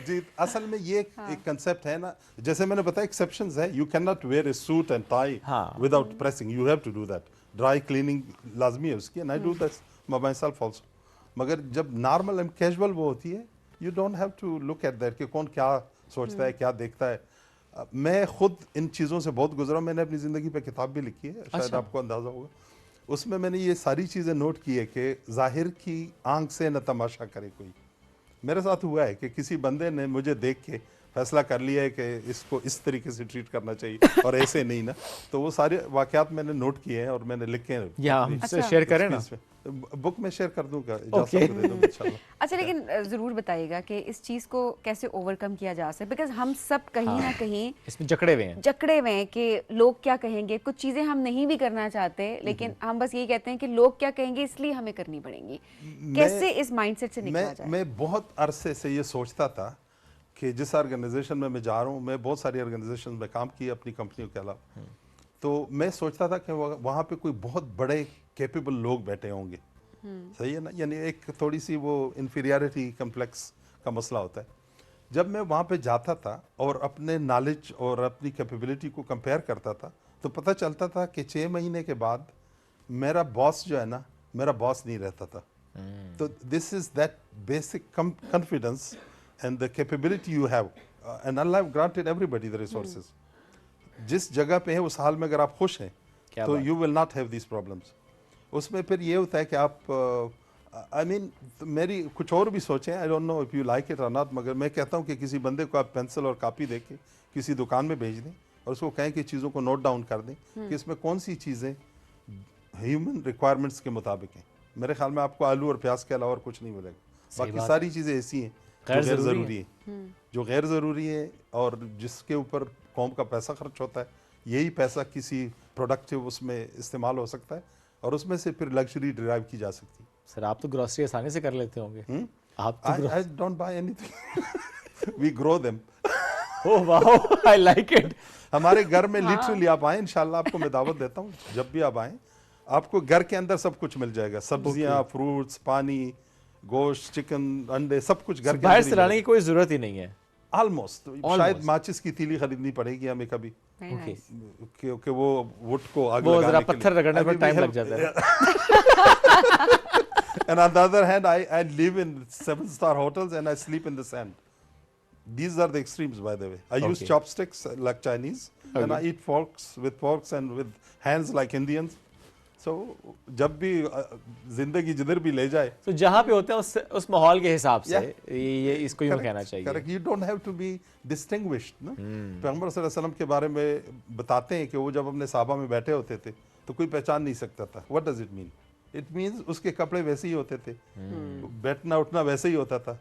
जी असल में ये एक कंसेप्ट है ना, जैसे मैंने बताया एक्सेप्शंस है, you can not wear a suit and tie without pressing, you have to do that, dry cleaning लाजमी है उसकी, and I do that myself also. मगर जब नॉर्मल एंड कैजुअल वो होती है, you don't have to look at that कि कौन क्या सोचता है, क्या देखता है। मैं खुद इन चीज़ों से बहुत गुजरा, मैंने अपनी ज़िंदगी पे किताब भी लिखी है, शायद आपको अंदाज़ा होगा, उसमें मैंने ये सारी चीज़ें नोट की है कि ज़ाहिर की आंख से न तमाशा करे कोई। मेरे साथ हुआ है कि किसी बंदे ने मुझे देख के फैसला कर लिया है कि इसको इस तरीके से ट्रीट करना चाहिए और ऐसे नहीं ना, तो वो सारे वाकयात मैंने नोट किए हैं और मैंने लिखे हैं। या हमसे शेयर करें ना, बुक में शेयर कर दूंगा। अच्छा लेकिन जरूर बताइएगा कि इस चीज को कैसे ओवरकम किया जा सकता है, बिकॉज हम सब कहीं ना कहीं इसमें जकड़े हुए हैं कि लोग क्या कहेंगे। कुछ चीजें हम नहीं भी करना चाहते, लेकिन हम बस यही कहते हैं कि लोग क्या कहेंगे इसलिए हमें करनी पड़ेंगी। कैसे इस माइंडसेट से निकला जाए? मैं बहुत अरसे से ये सोचता था कि जिस ऑर्गेनाइजेशन में मैं जा रहा हूँ, मैं बहुत सारी ऑर्गेनाइजेशन में काम किया अपनी कंपनियों के अलावा, तो मैं सोचता था कि वहाँ पे कोई बहुत बड़े कैपेबल लोग बैठे होंगे, सही है ना, यानी एक थोड़ी सी वो इंफीरियरिटी कम्प्लेक्स का मसला होता है। जब मैं वहाँ पे जाता था और अपने नॉलेज और अपनी कैपेबिलिटी को कंपेयर करता था, तो पता चलता था कि 6 महीने के बाद मेरा बॉस जो है ना, मेरा बॉस नहीं रहता था। तो this is that basic confidence and the capability you have, and Allah have granted everybody the resources. जिस जगह पे है उस हाल में अगर आप खुश हैं तो you will not have these problems. उसमें फिर ये होता है कि आप I mean मेरी कुछ और भी सोचें, I don't know if you like it or not, मगर मैं कहता हूँ कि किसी बंदे को आप पेंसिल और कापी दे के किसी दुकान में भेज दें और उसको कहें कि चीज़ों को नोट डाउन कर दें कि इसमें कौन सी चीज़ें ह्यूमन रिक्वायरमेंट्स के मुताबिक हैं। मेरे ख्याल में आपको आलू और प्याज के अलावा और कुछ नहीं मिलेगा। बाकी सारी चीज़ें ऐसी हैं जो गैर ज़रूरी है, जो गैर ज़रूरी है और जिसके ऊपर कौम का पैसा खर्च होता है, यही पैसा किसी प्रोडक्टिव उसमें इस्तेमाल हो सकता है और उसमें से फिर लग्जरी डिराइव की जा सकती है। सर आप तो ग्रोसरी आसानी से कर लेते होंगे। आप तो I don't buy anything. We grow them. Oh wow, I like it. हमारे घर में लिटरली आप आए, इंशाल्लाह आपको मैं दावत देता हूँ, जब भी आप आए आपको घर के अंदर सब कुछ मिल जाएगा, सब्जियाँ, फ्रूट्स, पानी, गोश्त, चिकन, अंडे, सब कुछ घर के बाहर से लाने की कोई जरूरत ही नहीं है। ऑलमोस्ट शायद माचिस की तीली खरीदनी पड़ेगी हमें कभी, क्योंकि वो वुड को आग लगाने के लिए पत्थर रगड़ने पर टाइम लग जाता है। And on the other hand, I live in 7-star hotels and I sleep in the sand. These are the extremes, by the way. I use chopsticks like Chinese, and I eat with forks and with hands like Indians. So जब भी जिंदगी जिधर भी ले जाए, तो जहाँ पे होते हैं उस माहौल के हिसाब से ये इसको यूँ कहना चाहिए। Correct. You don't have to be distinguished, ना? पैगंबर सल्लल्लाहु अलैहि वसल्लम के बारे में बताते हैं कि वो जब अपने साहबा में बैठे होते थे तो कोई पहचान नहीं सकता था। What does it mean? It means उसके कपड़े वैसे ही होते थे, बैठना उठना वैसे ही होता था।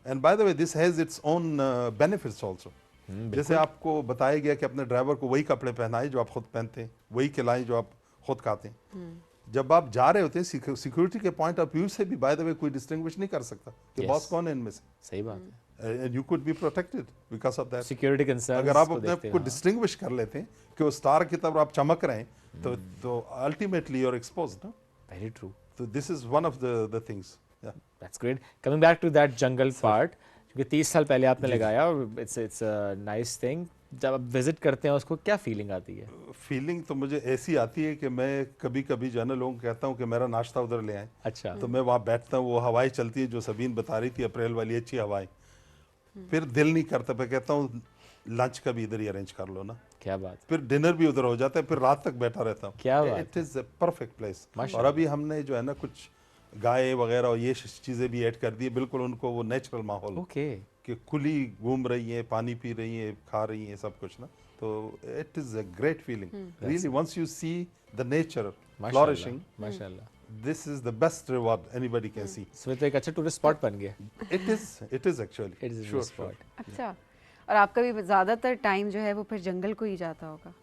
And by the way this has its own benefits also. जैसे आपको बताया गया कि अपने ड्राइवर को वही कपड़े पहनाए जो आप खुद पहनते हैं, वही खिलाएं जो आप खुद खाते हैं। जब आप जा रहे होते हैं सिक्योरिटी के पॉइंट ऑफ व्यू से भी बाय द वे कोई डिस्टिंग्विश नहीं कर सकता कि बॉस कौन है इनमें से। सही बात है। And you could be protected because of that security concern. अगर आप अपने आप को डिस्टिंग्विश कर लेते हैं कि वो स्टार की तरह आप चमक रहे हैं, तो अल्टीमेटली यू आर एक्सपोज्ड ना। Very true. So this is one of the things. Yeah. That's great. Coming back to that jungle part, क्योंकि 30 साल पहले आपने लगाया और it's a nice thing. जब आप विजिट करते हैं उसको क्या फीलिंग आती है? फीलिंग तो मुझे ऐसी आती है कि मैं कभी कभी जो है ना लोगों को कहता हूँ कि मेरा नाश्ता उधर ले आए। अच्छा। तो मैं वहाँ बैठता हूँ, वो हवाएं चलती है जो सबीन बता रही थी, अप्रैल वाली अच्छी हवाएं। फिर दिल नहीं करता, मैं कहता हूँ लंच का भी इधर ही अरेंज कर लो ना। क्या बात। फिर डिनर भी उधर हो जाता है, फिर रात तक बैठा रहता हूँ। क्या बात। It is a perfect place. और अभी हमने जो है ना कुछ गाय वगैरह और ये चीज़ें भी ऐड कर दी है, बिल्कुल उनको वो नेचुरल माहौल कि खुली घूम रही है, पानी पी रही है, खा रही है, सब कुछ ना। तो it is a great feeling really once you see the nature flourishing. माशाल्लाह। This is the best reward anybody can see. So तो एक अच्छा टूरिस्ट स्पॉट बन गया। It is actually. It is a tourist spot. अच्छा, और आपका भी ज़्यादातर टाइम जो है वो फिर जंगल को ही जाता होगा?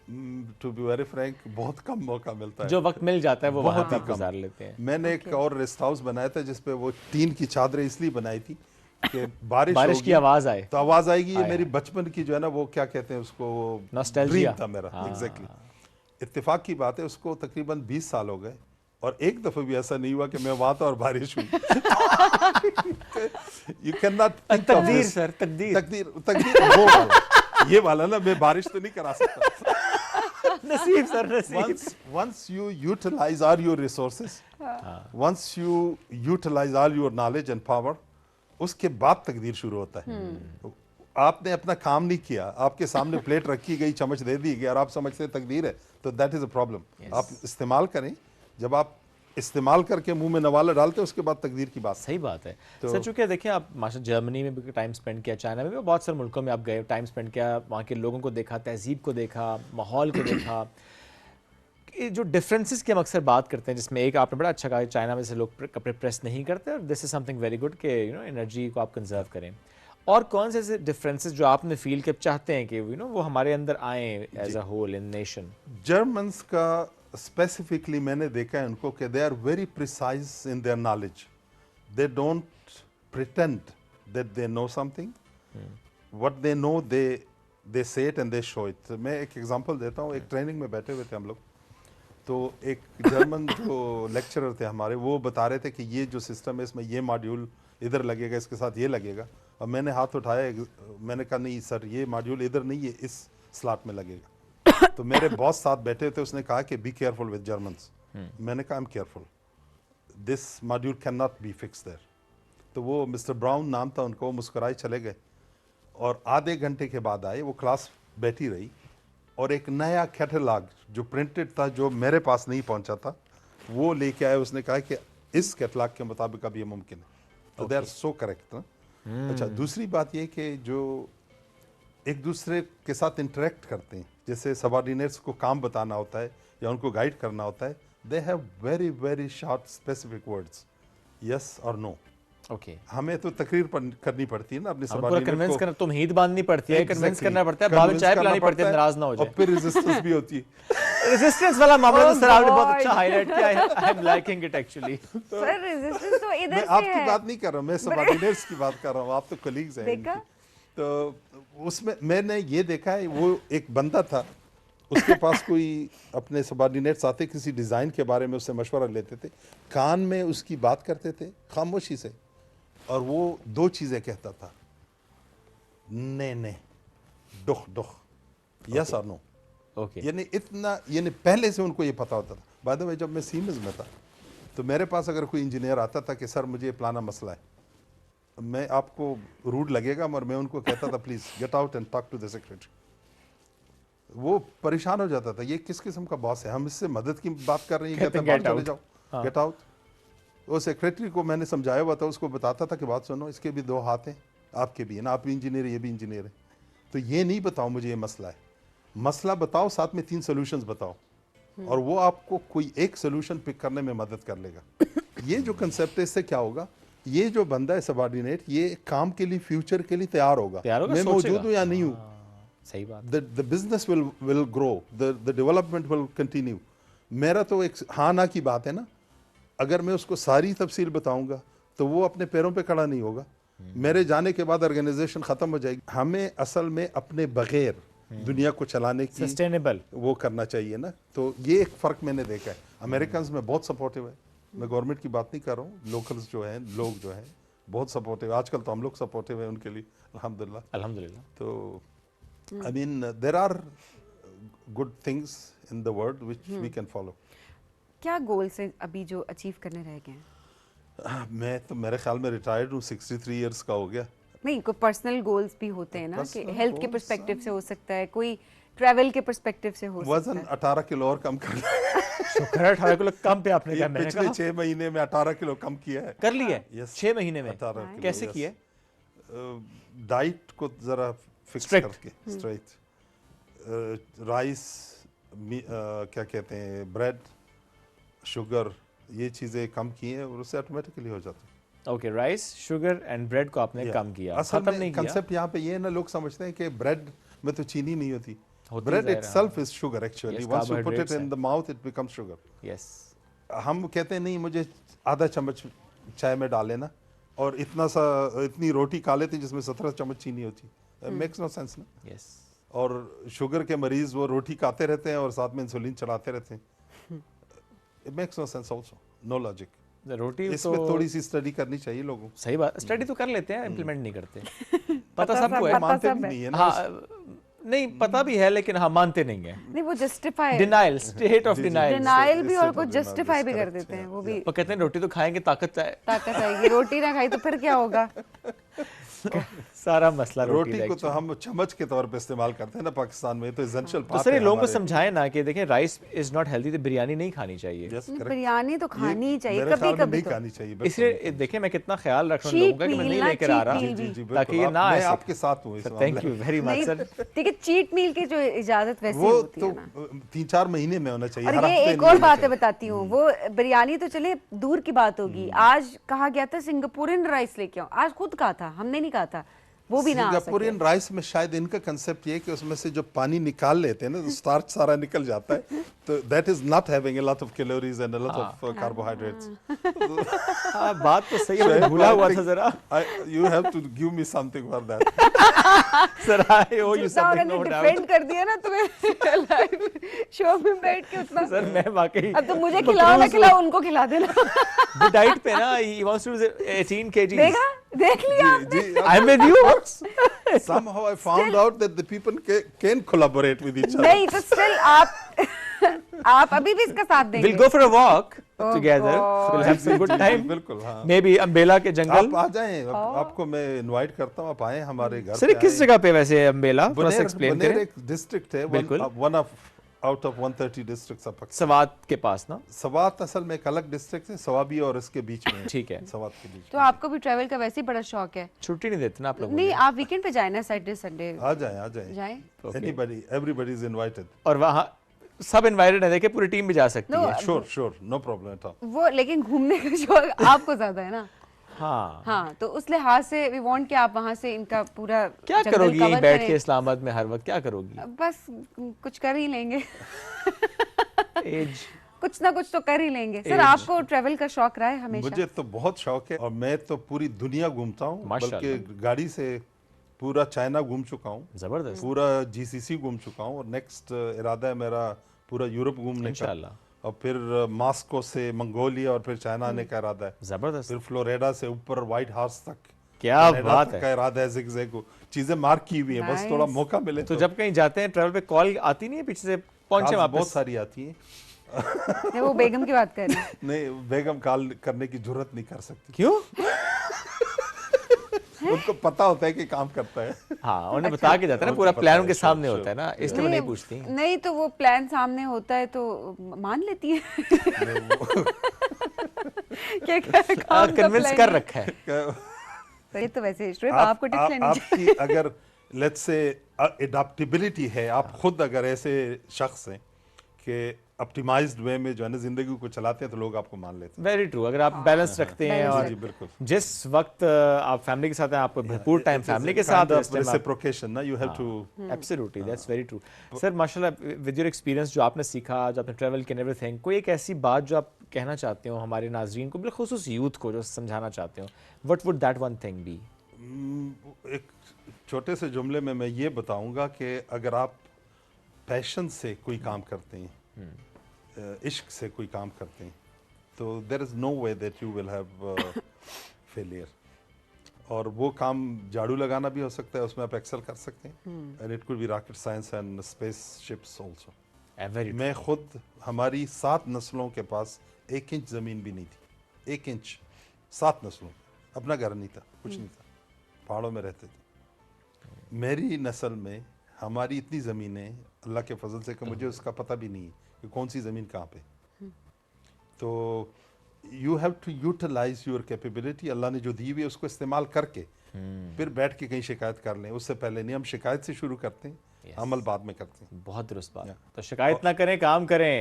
To be very frank, बहुत कम मौका मिलता है। जो वक्त मिल जाता है वो वहाँ पे गुजार लेते हैं। मैंने एक और रेस्ट हाउस बनाया था जिसपे वो टीन की चादरें इसलिए बनाई थी कि बारिश की आवाज आए तो आवाज आएगी। ये मेरी बचपन की जो है ना वो क्या कहते हैं उसको, नॉस्टैल्जिया था मेरा। एग्जैक्टली। इत्तेफाक की बात है, उसको तकरीबन 20 साल हो गए और एक दफा भी ऐसा नहीं हुआ कि मैं वहां था और बारिश हुई। यू कैन नॉट थिंक तकदीर सर, तकदीर वो वाला, ये वाला ना मैं बारिश तो नहीं करा सकता। नसीब सर, नसीब। Once you utilize all your resources, once you utilize all your knowledge and power, उसके बाद तकदीर शुरू होता है। आपने अपना काम नहीं किया, आपके सामने प्लेट रखी गई, चम्मच दे दी गई और आप समझते हैं तकदीर है, तो दैट इज अ प्रॉब्लम। आप इस्तेमाल करें, जब आप इस्तेमाल करके मुंह में नवाला डालते हैं उसके बाद तकदीर की बात। सही बात है। तो चूंकि देखिए आप माशा जर्मनी में भी टाइम स्पेंड किया, चाइना में भी, बहुत सारे मुल्कों में आप गए, टाइम स्पेंड किया, वहाँ के लोगों को देखा, तहजीब को देखा, माहौल को देखा। जो डिफरेंसेस की हम अक्सर बात करते हैं, जिसमें एक आपने बड़ा अच्छा कहा, चाइना में से लोग कपड़े प्रेस नहीं करते और this is something very good कि यू नो एनर्जी को आप कंजर्व करें। और कौन से ऐसे डिफरेंसेस जो आपने फील कि चाहते हैं कि यू नो वो हमारे अंदर आए as a whole in nation? Germans का स्पेसिफिकली मैंने देखा है उनको कि they are very precise in their knowledge. They don't pretend that they know something, what they know they say it and they show it. मैं एक example देता हूँ। एक ट्रेनिंग में बैठे हुए थे हम लोग, तो एक जर्मन जो लेक्चरर थे हमारे, वो बता रहे थे कि ये जो सिस्टम है इसमें ये मॉड्यूल इधर लगेगा, इसके साथ ये लगेगा। और मैंने हाथ उठाया, मैंने कहा नहीं सर ये मॉड्यूल इधर नहीं, ये इस स्लॉट में लगेगा। तो मेरे बॉस साथ बैठे थे, उसने कहा कि बी केयरफुल विद जर्मन्स। मैंने कहा I am careful, this module can not be fix there. तो वो मिस्टर ब्राउन नाम था उनको, मुस्कुराए चले गए और आधे घंटे के बाद आए। वो क्लास बैठी रही और एक नया कैटलॉग जो प्रिंटेड था, जो मेरे पास नहीं पहुंचा था, वो लेके आए। उसने कहा कि इस कैटलॉग के मुताबिक अब ये मुमकिन है। तो दे आर सो करेक्ट ना। अच्छा, दूसरी बात ये कि जो एक दूसरे के साथ इंटरेक्ट करते हैं, जैसे सबऑर्डिनेट्स को काम बताना होता है या उनको गाइड करना होता है, they have very very short specific words, yes और नो। ओके, हमें तो तकरीर करनी पड़ती है ना अपने सबऑर्डिनेट को, कन्विंस करना, तुम हीद बांधनी पड़ती है, कन्विंस करना पड़ता है, बाद में चाय पिलानी पड़ती है, नाराज ना हो जाए, और फिर रेजिस्टेंस भी होती है। रेजिस्टेंस वाला मामला तो सर आपने बहुत अच्छा हाईलाइट किया है। I am liking it actually. Sir resistance तो इधर से है। मैं आपकी बात नहीं कर रहा हूं, मैं सबऑर्डिनेट्स की बात कर रहा हूं। आप तो कलीग्स हैं। देखा? तो उसमें मैंने ये देखा है, वो एक बंदा था, उसके पास कोई अपने सबऑर्डिनेट्स आते, किसी डिज़ाइन के बारे में उससे मशवरा लेते थे, कान में उसकी बात करते थे खामोशी से, और वो दो चीज़ें कहता था, ने दुख दुख, यस और नो। ओके, यानी इतना, यानी पहले से उनको ये पता होता था। बाद में जब मैं सीमेंस में था तो मेरे पास अगर कोई इंजीनियर आता था कि सर मुझे ये प्लाना मसला है, मैं आपको रूड लगेगा मगर मैं उनको कहता था please get out and talk to the secretary. वो परेशान हो जाता था, ये किस किस्म का बॉस है, हम इससे मदद की बात कर रहे हैं, कहते हैं चले जाओ, गेट आउट। वो सेक्रेटरी को मैंने समझाया हुआ था, उसको बताता था कि बात सुनो, इसके भी दो हाथ हैं, आपके भी है ना, आप भी इंजीनियर, ये भी इंजीनियर है, तो ये नहीं बताओ मुझे ये मसला है, मसला बताओ, साथ में 3 सॉल्यूशंस बताओ। और वो आपको कोई एक सोल्यूशन पिक करने में मदद कर लेगा। ये जो कंसेप्ट है, इससे क्या होगा, ये जो बंदा है सबऑर्डिनेट, ये काम के लिए, फ्यूचर के लिए तैयार होगा। मैं मौजूद हूँ या नहीं हूँ, सही बात। The business will grow, the development will continue. मेरा तो एक हाँ ना की बात है ना, अगर मैं उसको सारी तफसील बताऊंगा तो वो अपने पैरों पे खड़ा नहीं होगा। मेरे जाने के बाद ऑर्गेनाइजेशन खत्म हो जाएगी। हमें असल में अपने बगैर दुनिया को चलाने की सस्टेनेबल वो करना चाहिए ना। तो ये एक फ़र्क मैंने देखा है। अमेरिकन में बहुत सपोर्टिव है, मैं गवर्नमेंट की बात नहीं कर रहा हूँ, लोकल्स जो हैं, लोग जो हैं बहुत सपोर्टिव। आजकल तो हम लोग सपोर्टिव हैं उनके लिए, अल्हम्दुलिल्लाह। अल्हम्दुलिल्लाह। तो I mean there are good things in the world which we can follow. क्या गोल्स हैं अभी जो अचीव करने रह गए हैं? मैं तो मेरे ख्याल में रिटायर्ड हूँ, 63 इयर्स का हो गया। नहीं, कोई पर्सनल गोल्स भी होते हैं ना, कि हेल्थ के पर्सपेक्टिव से हो सकता है, कोई ट्रैवल के पर्सपेक्टिव से हो सकता है। वजन 18 किलो और कम कर लिया। शुक्र है 18 किलो कम पे आपने कहा। मैंने पिछले कहा 6 महीने में 18 किलो कम किया है। कर लिया है? Yes. 6 महीने में 18 किलो, कैसे yes. किया? डाइट को जरा फिक्स करके, स्ट्रेट राइस, क्या कहते हैं, ब्रेड, शुगर, ये चीज़ें कम की हैं और उससे ऑटोमेटिकली हो जाता है। Okay, rice, sugar and bread को आपने कम किया। असल खत्म में नहीं किया। कंसेप्ट यहाँ पे ये है ना, लोग समझते हैं कि ब्रेड में तो चीनी नहीं होती। Bread itself is sugar actually. Yes, Once you put it carbohydrates in the mouth, it becomes sugar. Yes. हम कहते हैं नहीं, मुझे आधा चम्मच चाय में डाल लेना और इतनी रोटी खा लेते जिसमें 17 चम्मच चीनी होती। मेक्स नो सेंस ना। Yes. और शुगर के मरीज वो रोटी खाते रहते हैं और साथ में इंसुलिन चलाते रहते हैं। It makes no sense also, no logic. रोटी इसमें तो थोड़ी सी स्टडी करनी चाहिए लोगों को। सही बात, स्टडी तो कर लेते हैं, इम्प्लीमेंट नहीं करते। पता सबको है, मानते भी नहीं है ना। नहीं पता भी है, लेकिन हाँ मानते नहीं है। नहीं, वो justify, denial, state of denial. Denial भी और कुछ जस्टिफाई भी कर देते हैं वो भी। वो कहते हैं रोटी तो खाएंगे ताकत आएगी, रोटी ना खाई तो फिर क्या होगा? सारा मसला रोटी को तो हम चम्मच के तौर पे इस्तेमाल करते हैं ना पाकिस्तान में, तो एसेंशियल तो सर लोगों को समझाएं ना कि देखें राइस इज नॉट हेल्दी, तो बिरयानी नहीं खानी चाहिए। बिरयानी तो खानी ही चाहिए, कभी कभी तो खानी चाहिए। इसलिए देखें मैं कितना ख्याल रख रहा हूं लोगों का कि मैं नहीं लेकर आ रहा ताकि ये ना आए। मैं आपके साथ हूं इस मामले में। Thank you very much sir. ठीक है, चीट मील की जो इजाजत वैसे वो होती तो है ना, 3-4 महीने में होना चाहिए। और ये एक और बात बताती हूँ, वो बिरयानी तो चले दूर की बात होगी, आज कहा गया था सिंगापुरियन राइस लेके आओ, आज खुद कहा था, हमने नहीं कहा था, वो भी ना आ सके। सिंगापुरियन राइस में शायद इनका कंसेप्ट ये है कि उसमें से जो पानी निकाल लेते हैं ना, तो स्टार्च सारा निकल जाता है, तो that is not having a lot of calories and a lot of carbohydrates. हां, बात तो सही है, मैं भूला हुआ था जरा। You have to give me something for that sir. I owe you something, no doubt. Defend कर दिया ना तुम्हें लाइव शो में बैठ के उतना। सर मैं वाकई, अब तुम मुझे खिलाओ ना खिलाओ, उनको खिला देना। डाइट पे ना, ही वांट्स टू 18 kg। देखा, देख लिया आपने। I am with you. Somehow I found out that the people can collaborate with each other. नहीं तो स्टिल आप अभी भी इसका साथ देंगे। We'll go for a walk together. We'll have some good time. बिल्कुल, हाँ। Maybe अम्बेला के जंगल। आप आ जाएं, आपको मैं इनवाइट करता हूँ, आप आए हमारे घर। सर किस जगह पे वैसे अम्बेला, थोड़ा सा एक्सप्लेन करें। एक डिस्ट्रिक्ट है, one of out of 130 districts of Pakistan. Swat के पास ना? सवात असल में एक अलग डिस्ट्रिक्ट है, सवाबी और इसके बीच में। ठीक है, सवात के बीच। तो आपको भी ट्रैवल का वैसे ही बड़ा शौक है? छुट्टी नहीं देते ना आप लोग? नहीं, आप वीकेंड पे जाए ना, सैटरडे संडे आ जाए। Anybody, everybody is invited. और वहाँ सब इनवाइटेड है, देखे पूरी टीम भी जा सकती है। Sure, no problem at all. वो लेकिन घूमने का शौक आपको ज्यादा है ना? हाँ, तो उस लिहाज से वी वांट कि आप वहाँ से इनका पूरा क्या करोगी यहीं बैठ के इस्लामाबाद में हर वक्त, क्या करोगी? बस कुछ कर ही लेंगे। एज कुछ ना कुछ तो कर ही लेंगे। सर आपको ट्रैवल का शौक रहा है हमेशा? मुझे तो बहुत शौक है और मैं तो पूरी दुनिया घूमता हूँ, बल्कि गाड़ी से पूरा चाइना घूम चुका हूँ, जबरदस्त, पूरा GCC घूम चुका हूँ और नेक्स्ट इरादा है मेरा पूरा यूरोप घूमने का, और फिर मॉस्को से मंगोलिया और फिर चाइना आने का इरादा है। जबरदस्त। फिर फ्लोरिडा से ऊपर व्हाइट हाउस तक, क्या बात है, का इरादा है। ज़िगज़ैग को चीजें मार्क की हुई है, बस थोड़ा मौका मिले तो जब कहीं जाते हैं ट्रैवल पे कॉल आती नहीं है पीछे से, पहुंचे वापस? बहुत सारी आती है। वो बेगम की बात कर रही है। नहीं, बेगम कॉल करने की जरूरत नहीं कर सकती। क्यों? उनको पता होता है कि काम करता है। हाँ, उन्हें बता के जाता है ना, पूरा प्लान उनके सामने होता है ना, इसलिए वो नहीं पूछती। नहीं तो वो प्लान सामने होता है तो मान लेती है। क्या कन्विंस कर रखा है। ये तो वैसे आपको टिप्स लेनी चाहिए। अगर लेट्स से एडाप्टेबिलिटी है, आप खुद अगर ऐसे शख्स हैं कि ऑप्टिमाइज्ड वे में जो है ना जिंदगी को चलाते हैं तो लोग आपको मान लेते हैं। Very true. अगर आप बैलेंस रखते हैं और जी बिल्कुल, जिस वक्त आप फैमिली के साथ हैं, आपको भरपूर टाइम फैमिली के साथ रेसिप्रोकेशन ना, you have to absolutely, that's very true. Sir माशाल्लाह, विद योर एक्सपीरियंस जो आपने सीखा, जो आपने ट्रैवल किया, एवरीथिंग, कोई एक ऐसी बात जो आप कहना चाहते हो हमारे नाजरीन को, बिलखुसूस यूथ को जो समझाना चाहते हो, what would that one thing be? एक छोटे से जुमले में मैं ये बताऊंगा कि अगर आप पैशन से कोई काम करते हैं, इश्क से कोई काम करते हैं, तो there is no way that you will have failure. और वो काम झाड़ू लगाना भी हो सकता है, उसमें आप एक्सेल कर सकते हैं, and it could be rocket science and space ships also. मैं खुद, हमारी 7 नस्लों के पास 1 इंच ज़मीन भी नहीं थी, 1 इंच, 7 नस्लों, अपना घर नहीं था, कुछ नहीं था, पहाड़ों में रहते थे। मेरी नस्ल में हमारी इतनी ज़मीनें अल्लाह के फजल से कि मुझे उसका पता भी नहीं है कि कौन सी ज़मीन कहाँ पे। तो you have to utilize your capability, अल्लाह ने जो दी हुई है उसको इस्तेमाल करके फिर बैठ के कहीं शिकायत कर लें, उससे पहले नहीं। हम शिकायत से शुरू करते हैं, अमल बाद में करते हैं। बहुत दुरुस्त बात। तो शिकायत ना करें, काम करें।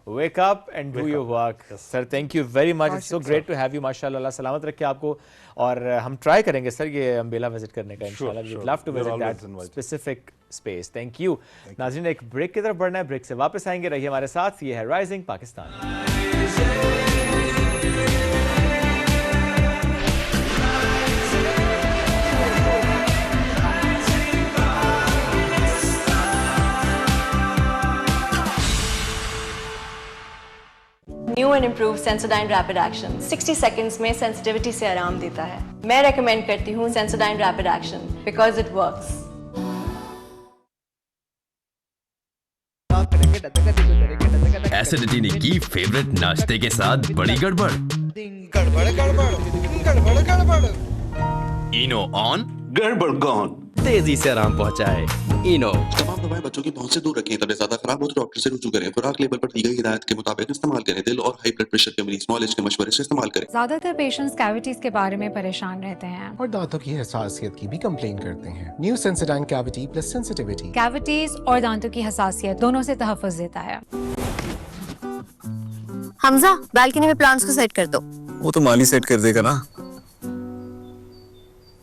Wake up and do your work. Sir, thank you very much. It's so great to have you. माशाल्लाह, अल्लाह सलामत रखे आपको। और हम ट्राई करेंगे सर ये अम्बेला विजिट करने का इंशाल्लाह। We'd love to visit that specific space. Thank you. नाज़रीन, एक ब्रेक की तरफ बढ़ना है, ब्रेक से वापस आएंगे, रहिए हमारे साथ। ये है rising Pakistan. New and improve Sensodyne rapid action 60 seconds में सेंसिटिविटी से आराम देता है। मैं रेकमेंड करती हूँ Sensodyne rapid action because it works. Acidity ने की फेवरेट नाश्ते के साथ बड़ी गड़बड़। इनो ऑन, गड़बड़ गॉन, तेजी से आराम पहुंचाए। इनो। तमाम दवाएं बच्चों की पहुंच से दूर रखें। तबीयत ज्यादा खराब हो तो डॉक्टर से रुजू करें। खुराक लेबल पर दी गई हिदायत के मुताबिक इस्तेमाल करें। दिल और हाई ब्लड प्रेशर के मरीज नॉलेज के मशवरे से इस्तेमाल करें। ज्यादातर पेशेंट्स कैविटीज के बारे में परेशान रहते हैं और दांतों की हसासियत की भी कंप्लेन करते हैं। New Sensodyne cavity plus sensitivity cavities और दांतों की हसासियत दोनों से तहफ़्फ़ुज़ देता है। हमजा, बालकनी में प्लांट्स को सेट कर दो। वो तो माली सेट कर देगा ना।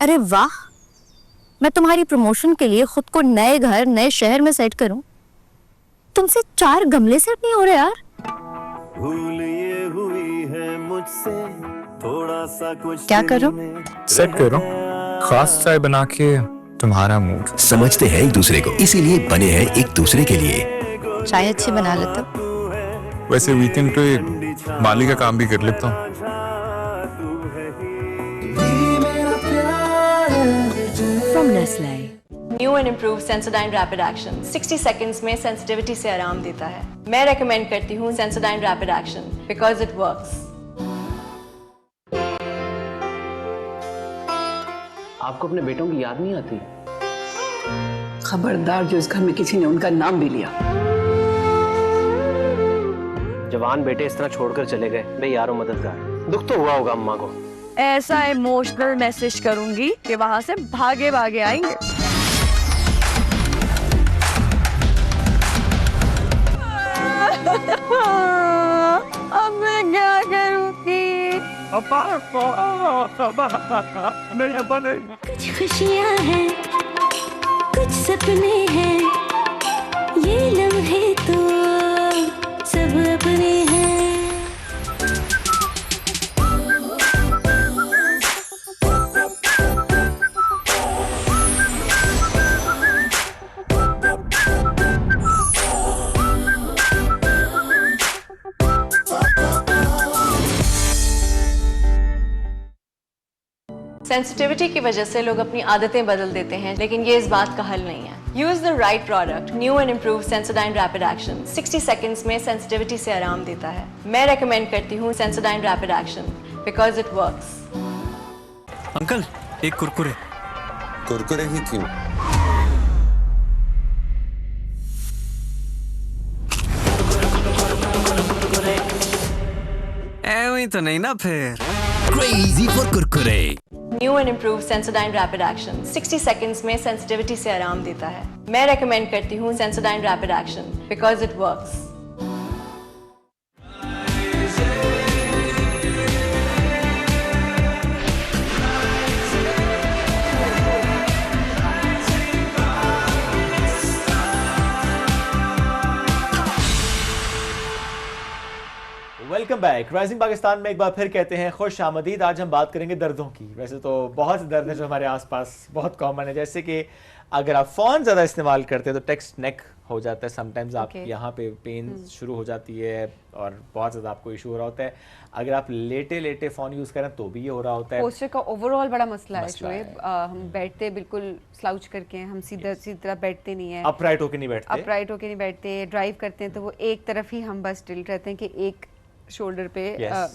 अरे वाह, मैं तुम्हारी प्रमोशन के लिए खुद को नए घर नए शहर में सेट करूं, तुमसे 4 गमले सेट नहीं हो रहे यार। भूल ये हुई है मुझसे, थोड़ा सा कुछ क्या करो? सेट करो, खास चाय बना के तुम्हारा मूड। समझते हैं एक दूसरे को, इसीलिए बने हैं एक दूसरे के लिए। चाय अच्छी बना लेते हो। वैसे वीकेंड पे माली का काम भी कर लेता हूँ। From Nestle. New and improve Sensodyne rapid action 60 seconds में सेंसिटिविटी से आराम देता है। मैं रेकमेंड करती हूँ Sensodyne rapid action because it works. आपको अपने बेटों की याद नहीं आती? खबरदार जो इस घर में किसी ने उनका नाम भी लिया। जवान बेटे इस तरह छोड़कर चले गए, बेयारो मददगार। दुख तो हुआ होगा अम्मा को। ऐसा इमोशनल मैसेज करूंगी कि वहां से भागे भागे आएंगे। अब मैं क्या करूंगी? कुछ खुशियां हैं, कुछ सपने हैं, ये लम्हे तो सब अपने हैं। सेंसिटिविटी की वजह से लोग अपनी आदतें बदल देते हैं, लेकिन ये इस बात का हल नहीं है। Use the right product. New and improve Sensodyne rapid action 60 seconds में सेंसिटिविटी से आराम देता है। मैं रेकमेंड करती हूँ Sensodyne rapid action because it works. Uncle, एक कुरकुरे। कुरकुरे ही क्यों? ऐਵੇਂ तो नहीं ना फिर। Crazy for Kurkure. New and improve Sensodyne rapid action 60 seconds में सेंसिटिविटी से आराम देता है। मैं रेकमेंड करती हूँ Sensodyne rapid action because it works. Welcome back. Rising Pakistan में एक बार फिर कहते हैं खुश आमदीद। आज हम बात करेंगे दर्दों की। वैसे तो बहुत से दर्द हैं जो हमारे आसपास बहुत कॉमन है, जैसे कि अगर आप फ़ोन ज़्यादा इस्तेमाल करते हैं तो टेक्स्ट नेक हो जाता है, समटाइम्स आप यहाँ पे पेन शुरू हो जाती है और बहुत ज़्यादा आपको इशू हो रहा होता है। अगर आप लेटे लेटे फ़ोन यूज़ करें तो भी ये हो रहा होता है। पोस्चर का ओवरऑल बड़ा मसला है शोएब। हम बैठते बिल्कुल स्लाउच करके हैं, हम सीधा तरह बैठते नहीं है, अपराइट होके नहीं बैठते, अपराइट होके नहीं बैठते। ड्राइव करते हैं तो वो एक तरफ ही हम बस टिल्ट रहते हैं कि एक शोल्डर पे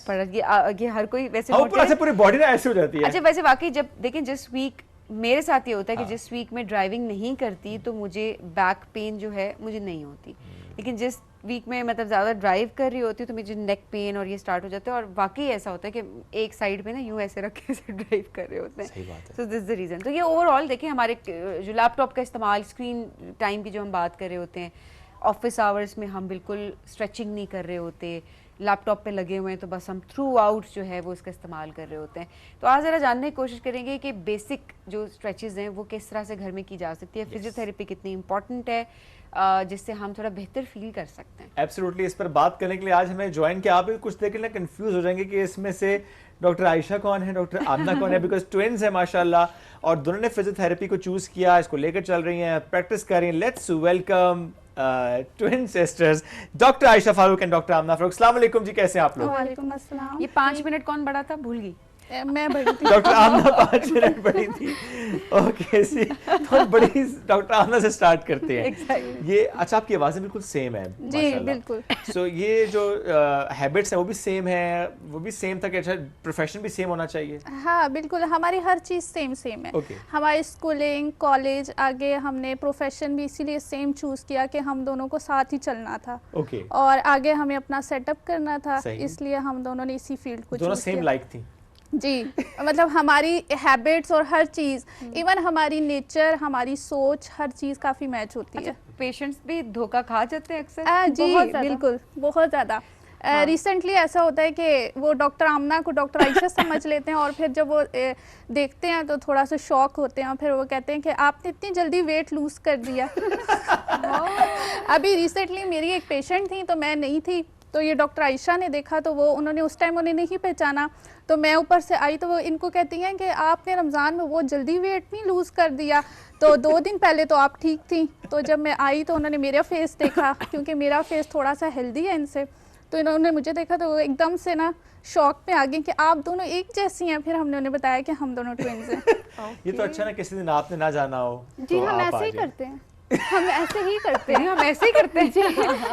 पड़ ये हर कोई वैसे पूरी बॉडी ना ऐसे हो जाती है। अच्छा वैसे वाकई जब देखें जिस वीक मेरे साथ ये होता है कि जिस वीक में ड्राइविंग नहीं करती तो मुझे बैक पेन जो है मुझे नहीं होती, लेकिन जिस वीक में मतलब ज़्यादा ड्राइव कर रही होती है तो मुझे नेक पेन और ये स्टार्ट हो जाता है। और वाकई ऐसा होता है कि एक साइड पे ना यूँ ऐसे रख के ऐसे ड्राइव कर रहे होते हैं। So this the reason. तो ये ओवरऑल देखिए हमारे जो लैपटॉप का इस्तेमाल, स्क्रीन टाइम की जो हम बात कर रहे होते हैं, ऑफिस आवर्स में हम बिल्कुल स्ट्रेचिंग नहीं कर रहे होते, लैपटॉप पे लगे हुए हैं तो बस हम थ्रू आउट जो है वो इसका इस्तेमाल कर रहे होते हैं। तो आज ज़रा जानने की कोशिश करेंगे कि बेसिक जो स्ट्रेचेस हैं वो किस तरह से घर में की जा सकती है, फिजियोथेरेपी कितनी इंपॉर्टेंट है जिससे हम थोड़ा बेहतर फील कर सकते हैं। एब्सोल्युटली। इस पर बात करने के लिए आज हमें ज्वाइन किया। आप भी कुछ देर के लिए कंफ्यूज हो जाएंगे कि इसमें से डॉक्टर आयशा कौन है, डॉक्टर आमना कौन है, बिकॉज ट्विन्स है माशाल्लाह और दोनों ने फिजियोथेरेपी को चूज किया, इसको लेकर चल रही हैं, प्रैक्टिस कर रही हैं। Let's welcome twin sisters doctor Ayesha Farooq and doctor Amna Farooq. अस्सलाम वालेकुम जी, कैसे हैं आप लोग? वालेकुम अस्सलाम। ये 5 मिनट कौन बड़ा था भूल गई, मैं बड़ी थी। डॉक्टर आमना 5 मिनट बड़ी थी। ओके सी तो बड़ी डॉक्टर आमना से स्टार्ट करते हैं। exactly. ये अच्छा आपकी आवाज़ें बिल्कुल सेम है जी बिल्कुल। सो ये जो हैबिट्स हैं वो भी सेम है, वो भी सेम था कि अच्छा प्रोफेशन भी सेम होना चाहिए? हाँ बिल्कुल, हमारी हर चीज़ सेम है। हमारी स्कूलिंग, कॉलेज, आगे हमने प्रोफेशन भी इसीलिए सेम चूज़ किया कि हम दोनों को साथ ही चलना था और आगे हमें अपना सेटअप करना था, इसलिए हम दोनों ने इसी फील्ड को दोनों सेम लाइक थी जी। मतलब हमारी हैबिट्स और हर चीज़, इवन हमारी नेचर, हमारी सोच, हर चीज़ काफ़ी मैच होती है। पेशेंट्स भी धोखा खा जाते हैं अक्सर? जी बिल्कुल, बहुत ज़्यादा। रिसेंटली ऐसा होता है कि वो डॉक्टर आमना को डॉक्टर आयशा समझ लेते हैं और फिर जब वो देखते हैं तो थोड़ा सा शॉक होते हैं और फिर वो कहते हैं कि आपने इतनी जल्दी वेट लूज़ कर दिया। अभी रिसेंटली मेरी एक पेशेंट थी तो मैं नहीं थी, तो ये डॉक्टर आयशा ने देखा तो वो उन्होंने उस टाइम उन्हें नहीं पहचाना, तो मैं ऊपर से आई तो वो इनको कहती हैं कि आपने रमज़ान में वो जल्दी वेट नहीं लूज़ कर दिया, तो 2 दिन पहले तो आप ठीक थी। तो जब मैं आई तो उन्होंने मेरा फेस देखा, क्योंकि मेरा फेस थोड़ा सा हेल्दी है इनसे, तो इन्होंने मुझे देखा तो वो एकदम से ना शॉक में आ गए कि आप दोनों एक जैसी हैं। फिर हमने उन्हें बताया कि हम दोनों ट्विन्स हैं। ये तो अच्छा ना किसी दिन आपने ना जाना हो जी, हम ऐसे ही करते हैं, हम ऐसे ही करते हैं, हम ऐसे ही करते हैं।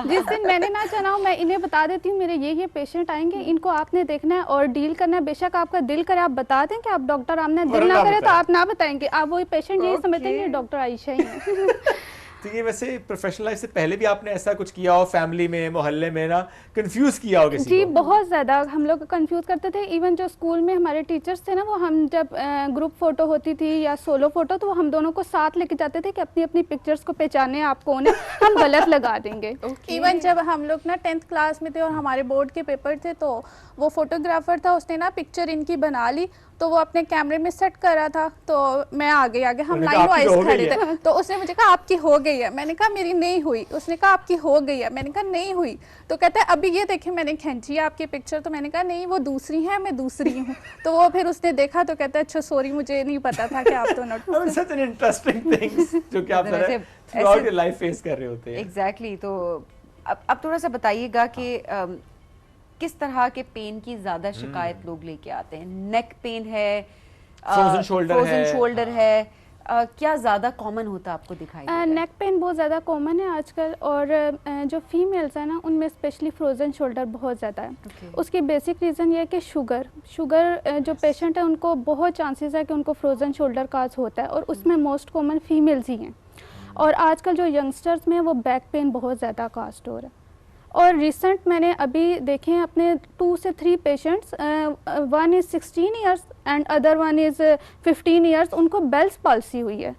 जिस दिन मैंने ना जाना हो मैं इन्हें बता देती हूँ मेरे ये पेशेंट आएंगे, इनको आपने देखना है और डील करना है। बेशक आपका दिल करे आप बता दें कि आप डॉक्टर आमना, दिल ना करे तो आप ना बताएंगे, आप वही पेशेंट यही समझते हैं कि डॉक्टर आयशा ही है। तो ये वैसे प्रोफेशनल लाइफ से पहले भी आपने ऐसा कुछ किया हो, फैमिली में, मोहल्ले में ना कंफ्यूज किया हो किसी जी को? बहुत ज़्यादा हम लोग कंफ्यूज करते थे। इवन जो स्कूल में हमारे टीचर्स थे ना, वो हम जब ग्रुप फोटो होती थी या सोलो फोटो तो वो हम दोनों को साथ लेके जाते थे कि अपनी अपनी पिक्चर्स को पहचाने आप कौन है, हम गलत लगा देंगे। इवन जब हम लोग ना 10th क्लास में थे और हमारे बोर्ड के पेपर थे तो वो फोटोग्राफर था, उसने ना पिक्चर इनकी बना ली तो वो अपने कैमरे में सेट कर रहा था, तो मैं आगे हम लाइन वाइज खड़े थे, तो उसने मुझे कहा आपकी हो गई है, मैंने कहा मेरी नहीं हुई, उसने कहा आपकी हो गई है, मैंने कहा नहीं हुई, तो कहता है अभी ये देखिए मैंने खींची है आपकी पिक्चर, तो मैंने कहा नहीं वो दूसरी है, मैं दूसरी हूँ। तो वो फिर उसने देखा तो कहता है अच्छा सॉरी मुझे नहीं पता था कि आप तो note such an interesting things जो कि आप through out your life face कर रहे होते हैं। एग्जैक्टली। तो अब थोड़ा सा बताइएगा कि किस तरह के पेन की ज्यादा शिकायत लोग लेके आते हैं? नेक पेन है, फ्रोजन शोल्डर है, क्या ज़्यादा कॉमन होता आपको दिखाई देता है? नेक पेन बहुत ज़्यादा कॉमन है आजकल, और जो फीमेल्स है ना उनमें स्पेशली फ्रोजन शोल्डर बहुत ज़्यादा है। उसकी बेसिक रीज़न ये है कि शुगर जो पेशेंट है उनको बहुत चांसेस है कि उनको फ्रोजन शोल्डर काज होता है, और उसमें मोस्ट कॉमन फीमेल्स ही हैं। और आजकल जो यंगस्टर्स में वो बैक पेन बहुत ज़्यादा कास्ट हो रहा है। और रिसेंट मैंने अभी देखे हैं अपने 2 से 3 patients, one is 16 years and other one is 15 years, उनको बेल्स पॉल्सी हुई है।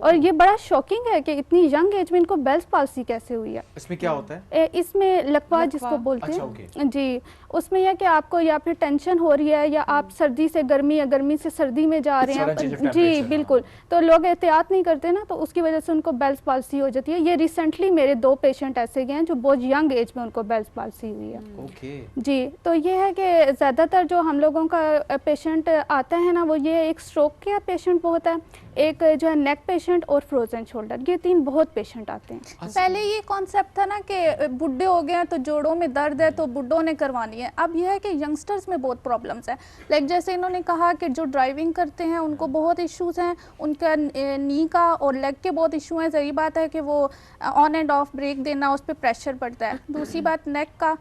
और ये बड़ा शॉकिंग है कि इतनी यंग एज में इनको बेल्स पाल्सी कैसे हुई है। इसमें क्या होता है? इसमें लकवा जिसको बोलते हैं जी, उसमें यह कि आपको या फिर टेंशन हो रही है या आप सर्दी से गर्मी या गर्मी से सर्दी में जा रहे हैं जी बिल्कुल, तो लोग एहतियात नहीं करते ना, तो उसकी वजह से उनको बेल्स पाल्सी हो जाती है। ये रिसेंटली मेरे 2 पेशेंट ऐसे गए हैं जो बहुत यंग एज में उनको बेल्स पाल्सी हुई है जी। तो ये है कि ज़्यादातर जो हम लोगों का पेशेंट आता है ना, वो ये एक स्ट्रोक का पेशेंट बहुत है, एक जो है नेक पेशेंट और फ्रोजन शोल्डर, ये 3 बहुत पेशेंट आते हैं। पहले ये कॉन्सेप्ट था ना कि बुढ़े हो गए हैं तो जोड़ों में दर्द है तो बुढ़ों ने करवानी है। अब यह है कि यंगस्टर्स में बहुत प्रॉब्लम्स है। लाइक जैसे इन्होंने कहा कि जो ड्राइविंग करते हैं उनको बहुत इश्यूज हैं, उनका नी का और लेग के बहुत इशू हैं। सही बात है कि वो ऑन एंड ऑफ ब्रेक देना, उस पर प्रेशर पड़ता है। दूसरी बात नेक का,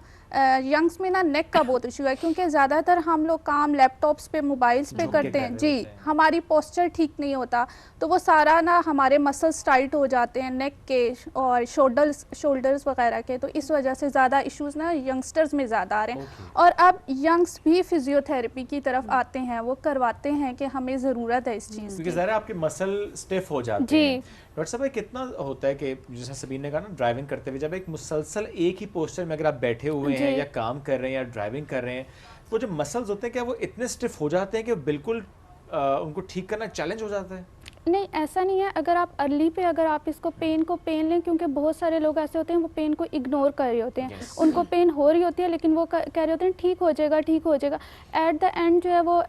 यंग्स में ना नेक का बहुत इशू है, क्योंकि ज़्यादातर हम लोग काम लैपटॉप्स पे मोबाइल्स पे करते हैं जी, हमारी पोस्चर ठीक नहीं होता, तो वो सारा ना हमारे मसल्स टाइट हो जाते हैं नेक के और शोल्डर्स वगैरह के, तो इस वजह से ज़्यादा इश्यूज ना यंगस्टर्स में ज़्यादा आ रहे हैं। और अब यंग्स भी फिजियोथेरेपी की तरफ आते हैं, वो करवाते हैं कि हमें ज़रूरत है इस चीज़ की, क्योंकि ज़रा आपके मसल स्टिफ हो जाते हैं। डॉक्टर साहब कितना होता है कि जैसे सबीन ने कहा ना, ड्राइविंग करते हुए जब एक मुसलसल एक ही पोस्चर में अगर आप बैठे हुए हैं या काम कर रहे हैं या ड्राइविंग कर रहे हैं, वो जो मसल्स होते हैं क्या वो इतने स्टिफ हो जाते हैं कि बिल्कुल उनको ठीक करना चैलेंज हो जाता है? नहीं, ऐसा नहीं है। अगर आप अर्ली पे अगर आप इसको पेन लें, क्योंकि बहुत सारे लोग ऐसे होते हैं वो पेन को इग्नोर कर रहे होते हैं, उनको पेन हो रही होती है लेकिन वो कह रहे होते हैं ठीक हो जाएगा ठीक हो जाएगा। एट द एंड जो है वो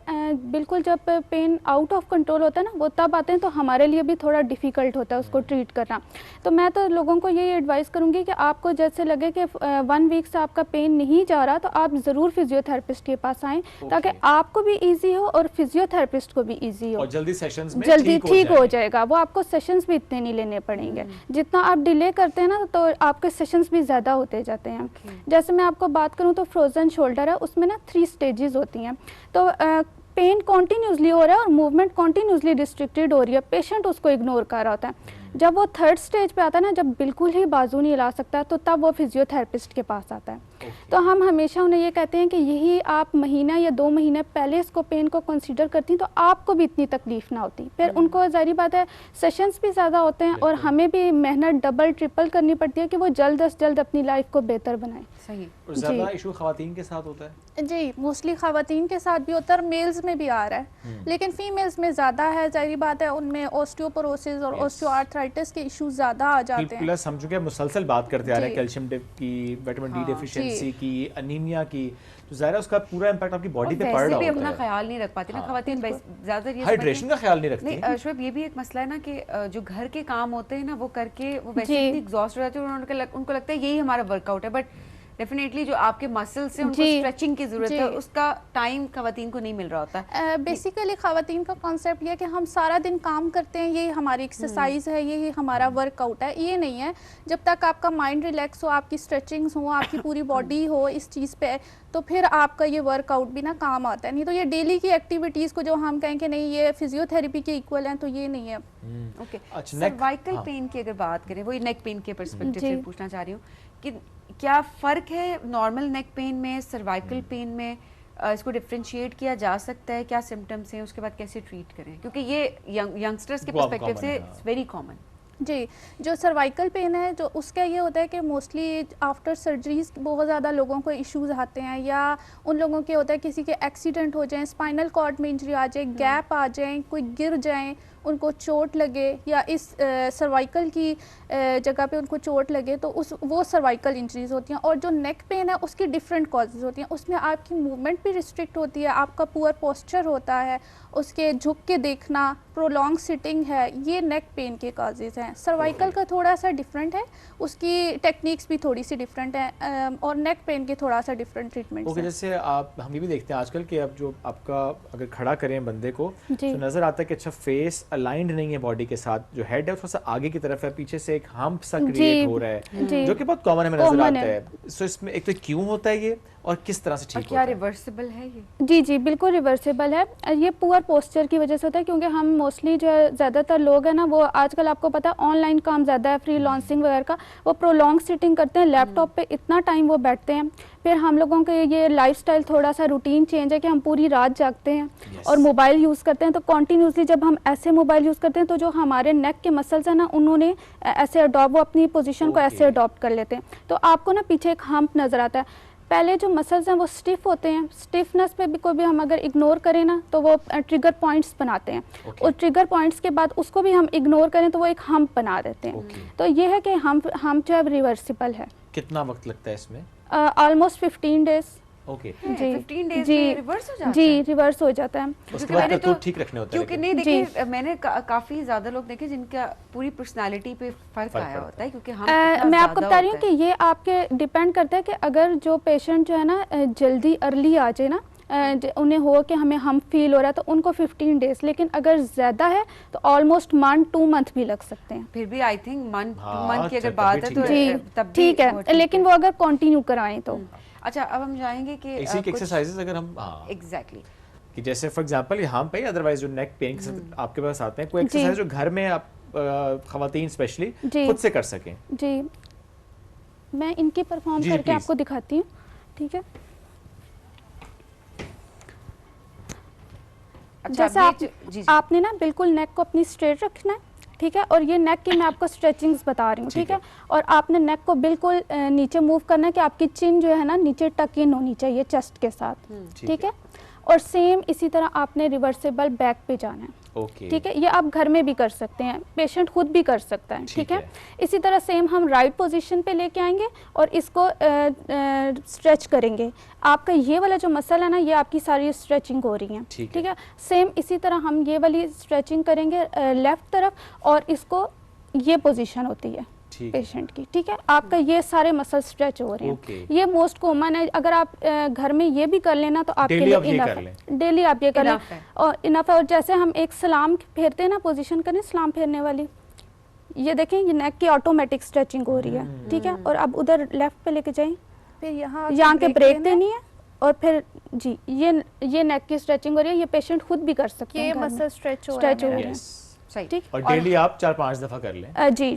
बिल्कुल जब पेन आउट ऑफ कंट्रोल होता है ना, वो तब आते हैं, तो हमारे लिए भी थोड़ा डिफ़िकल्ट होता है उसको ट्रीट करना। तो मैं तो लोगों को यही एडवाइस करूँगी कि आपको जैसे लगे कि 1 वीक से आपका पेन नहीं जा रहा, तो आप ज़रूर फिजियोथेरेपिस्ट के पास आएँ, ताकि आपको भी ईजी हो और फिजियोथेरेपिस्ट को भी ईजी हो, और जल्दी सेशंस में जल्दी ठीक हो जाएगा। वो आपको सेशंस भी इतने नहीं लेने पड़ेंगे, जितना आप डिले करते हैं ना तो आपके सेशंस भी ज़्यादा होते जाते हैं। जैसे मैं आपको बात करूं तो फ्रोजन शोल्डर है, उसमें ना 3 स्टेजेस होती हैं। तो पेन कॉन्टीन्यूसली हो रहा है और मूवमेंट कॉन्टीन्यूसली रिस्ट्रिक्टेड हो रही है, पेशेंट उसको इग्नोर कर रहा होता है। जब वो 3rd स्टेज पे आता है ना, जब बिल्कुल ही बाजू नहीं हिला सकता, तो तब वो फिजियोथेरेपिस्ट के पास आता है। तो हम हमेशा उन्हें ये कहते हैं कि यही आप महीना या 2 महीने पहले इसको पेन को कंसीडर करती तो आपको भी इतनी तकलीफ ना होती। फिर उनको ज़ाहिर बात है सेशंस भी ज़्यादा होते हैं और हमें भी मेहनत डबल ट्रिपल करनी पड़ती है कि वो जल्द से जल्द अपनी लाइफ को बेहतर बनाए। सही। और ज़्यादा इशू ख़वातीन के साथ होता है जी, मोस्टली ख़वातीन के साथ भी होता है, मेल्स में भी आ रहा है, लेकिन फीमेल्स में ज़्यादा है। ज़ाहिर बात है उनमें ऑस्टियोपोरोसिस और ऑस्टियोआर्थराइटिस के इश्यूज ज़्यादा आ जाते हैं। प्लस हम चूँकि मुसलसल बात करते आ रहे हैं कैल्शियम की, विटामिन डी डेफिशिएंसी की, अनीमिया की, तो ज़ाहिर उसका पूरा इम्पैक्ट आपकी बॉडी पे पड़ रहा होता है। अपना ख्याल नहीं रख पाती ना ख़वातीन, ज़्यादातर हाइड्रेशन का ख्याल नहीं रखती। नहीं शोएब, ये भी एक मसला है ना कि जो घर के काम होते हैं ना, वो करके वो वैसे इतनी एग्जॉस्ट हो जाते हैं, उनको लगता है यही हमारा वर्कआउट है, बट डेफिनेटली जो आपके मसल्स से उनको स्ट्रेचिंग की जरूरत है, उसका टाइम खवातीन को नहीं मिल रहा होता है। बेसिकली खवातीन का कॉन्सेप्ट ये है कि हम सारा दिन काम करते हैं, ये हमारी एक्सरसाइज है, ये हमारा वर्कआउट है। ये नहीं है, जब तक आपका माइंड रिलैक्स हो, आपकी स्ट्रेचिंग्स हो, आपकी पूरी बॉडी हो इस चीज़ पे, तो फिर आपका ये वर्कआउट भी ना काम आता है। नहीं तो ये डेली की एक्टिविटीज़ को जो हम कहें कि नहीं ये फिजियोथेरेपी के इक्वल हैं, तो ये नहीं है। ओके, सर्वाइकल पेन की अगर बात करें, वही नेक पेन के पर्सपेक्टिव से पूछना चाह रही हूँ कि क्या फ़र्क है नॉर्मल नेक पेन में, सर्वाइकल पेन में? इसको डिफ्रेंशिएट किया जा सकता है? क्या सिम्टम्स हैं, उसके बाद कैसे ट्रीट करें, क्योंकि ये यंगस्टर्स के पर्सपेक्टिव से इट्स वेरी कॉमन। जी, जो सर्वाइकल पेन है जो उसका ये होता है कि मोस्टली आफ्टर सर्जरीज बहुत ज़्यादा लोगों को इश्यूज आते हैं, या उन लोगों के होता है किसी के एक्सीडेंट हो जाए, स्पाइनल कॉर्ड में इंजरी आ जाए, गैप आ जाए, कोई गिर जाए, उनको चोट लगे, या इस सर्वाइकल की जगह पे उनको चोट लगे, तो वो सर्वाइकल इंजरीज होती हैं। और जो नेक पेन है उसकी डिफरेंट कॉजेज़ होती हैं, उसमें आपकी मूवमेंट भी रिस्ट्रिक्ट होती है, आपका पुअर पोस्चर होता है, उसके झुक के देखना, प्रोलॉन्ग सिटिंग है, ये नेक पेन के कॉजेज़ हैं। सर्वाइकल का थोड़ा सा डिफरेंट है, उसकी टेक्निक्स भी थोड़ी सी डिफरेंट है, और नेक पेन के थोड़ा सा डिफरेंट ट्रीटमेंट। ओके, जैसे आप हम ये भी देखते हैं आजकल कि अब जो आपका अगर खड़ा करें बंदे को, तो नज़र आता है कि अच्छा फेस अलाइंड नहीं है बॉडी के साथ, जो हेड है थोड़ा सा आगे की तरफ है, पीछे से एक हम्प सा क्रिएट हो रहा है, जो कि बहुत कॉमन हमें नजर आता है। सो इसमें एक तो क्यों होता है ये और किस तरह से और ठीक क्या होता है? रिवर्सिबल है ये? जी जी बिल्कुल रिवर्सिबल है। ये पुअर पोस्चर की वजह से होता है, क्योंकि हम मोस्टली जो है ज़्यादातर लोग हैं ना, वो आजकल आपको पता है ऑनलाइन काम ज़्यादा है, फ्रीलांसिंग वगैरह का, वो प्रोलॉन्ग सिटिंग करते हैं, लैपटॉप पे इतना टाइम वो बैठते हैं। फिर हम लोगों के ये लाइफस्टाइल थोड़ा सा रूटीन चेंज है कि हम पूरी रात जागते हैं और मोबाइल यूज़ करते हैं। तो कॉन्टीन्यूसली जब हम ऐसे मोबाइल यूज़ करते हैं तो जो हमारे नेक के मसल्स हैं ना, उन्होंने ऐसे अडॉप्ट, वो अपनी पोजीशन को ऐसे अडॉप्ट कर लेते हैं। तो आपको ना पीछे एक हम्प नज़र आता है। पहले जो मसल्स हैं वो स्टिफ होते हैं, स्टिफनेस पे भी कोई भी हम अगर इग्नोर करें ना तो वो ट्रिगर पॉइंट्स बनाते हैं और ट्रिगर पॉइंट्स के बाद उसको भी हम इग्नोर करें तो वो एक हम्प बना देते हैं। तो ये है कि हम जो है रिवर्सिबल है। कितना वक्त लगता है इसमें? Almost 15 days. ओके जी 15 डेज जी में रिवर्स हो जाता है? जी रिवर्स हो जाता है। उसके बाद तो ठीक रखने होता है। क्योंकि नहीं देखिए, मैंने काफी ज्यादा लोग देखे जिनका पूरी पर्सनालिटी पे फर्क आया होता है, क्योंकि हम मैं आपको बता रही हूँ कि ये आपके डिपेंड करता है कि अगर जो पेशेंट जो है ना जल्दी अर्ली आ जाए ना, उन्हें हो कि हमें हम फील हो रहा है तो उनको 15 डेज, लेकिन अगर ज़्यादा है तो ऑलमोस्ट 1-2 मंथ भी लग सकते हैं। फिर भी आई थिंक मंथ की अगर बात है तो तब ठीक है, लेकिन वो अगर कंटिन्यू कराएं तो। अच्छा, अब हम जाएंगे कि इसी के एक्सरसाइजेस अगर हम एग्जैक्टली कि जैसे फॉर एग्जांपल यहाँ पे, अदरवाइज जो नेक पेन के साथ आपके पास आते हैं, कोई एक्सरसाइज जो घर में आप खवातीन स्पेशली खुद से कर सकें। जी मैं इनकी परफॉर्म करके आपको दिखाती हूँ, ठीक है। जैसे आपने ना बिल्कुल नेक को अपनी स्ट्रेट रखना है, ठीक है, और ये नेक की मैं आपको स्ट्रेचिंग्स बता रही हूँ, ठीक है। और आपने नेक को बिल्कुल नीचे मूव करना है कि आपकी चिन जो है ना नीचे टक इन होनी चाहिए चेस्ट के साथ, ठीक है। और सेम इसी तरह आपने रिवर्सिबल बैक पे जाना है, ठीक है। ये आप घर में भी कर सकते हैं, पेशेंट खुद भी कर सकता है, ठीक है। इसी तरह सेम हम राइट पोजीशन पे लेके आएंगे और इसको स्ट्रेच करेंगे। आपका ये वाला जो मसल है ना, ये आपकी सारी स्ट्रेचिंग हो रही है, ठीक है। सेम इसी तरह हम ये वाली स्ट्रेचिंग करेंगे लेफ्ट तरफ और इसको, ये पोजीशन होती है पेशेंट की, ठीक है। आपका ये सारे मसल स्ट्रेच हो रहे हैं, ये मोस्ट कॉमन है। अगर आप घर में ये भी कर लेना तो आपके लिए इनफ है, डेली आप ये कर लें और इनफ है। और जैसे हम एक सलाम फेरते हैं ना, पोजीशन करें सलाम फेरने वाली, ये देखें ये नेक की ऑटोमेटिक स्ट्रेचिंग हो रही है, ठीक है। और अब उधर लेफ्ट पे लेके जाएं, फिर यहाँ के ब्रेक देनी है और फिर जी ये नेक की स्ट्रेचिंग हो रही है। ये पेशेंट खुद भी कर सकते हैं, ये मसल स्ट्रेच हो रहा है, ठीक। और डेली आप 4-5 दफा कर लें जी।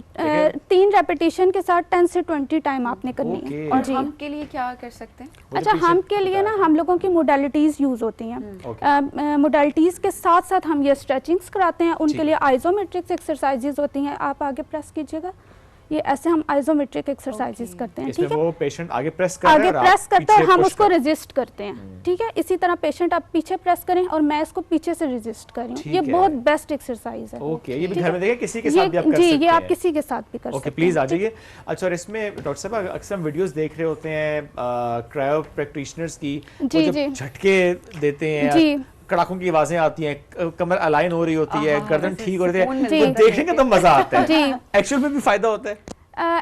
3 रेपिटेशन के साथ 10 से 20 टाइम आपने करनी है। और हम के लिए क्या कर सकते हैं? अच्छा, हम के लिए ना हम लोगों की मोडालिटीज यूज होती हैं। मोडालिटीज के साथ साथ हम ये स्ट्रेचिंग्स कराते हैं। उनके लिए आइसोमेट्रिक्स एक्सरसाइजेज होती हैं। आप आगे प्रेस कीजिएगा, ये ऐसे हम आइसोमेट्रिक एक्सरसाइजेस करते हैं, ठीक है। वो पेशेंट आगे प्रेस कर रहा है, आगे प्रेस करता है और हम उसको रेजिस्ट करते हैं, ठीक है। इसी तरह पेशेंट आप पीछे प्रेस करें और मैं इसको पीछे से रेजिस्ट कर रही हूँ। ये बहुत बेस्ट एक्सरसाइज है। ओके, ये भी घर में देखिए, किसी के साथ भी आप कर सकते हैं। ये आप किसी के साथ भी कर सकते हैं। ओके, प्लीज आ जाइए। अच्छा, और इसमें डॉक्टर साहब अक्सर हम वीडियोस देख रहे होते हैं क्रायो प्रैक्टिशनर्स की, जब झटके देते हैं, कड़ाकों की आवाजें आती हैं, कमर अलाइन हो रही होती है, गर्दन ठीक हो रही है, तो देखने का तो मजा आता है। एक्चुअल में भी फायदा होता है?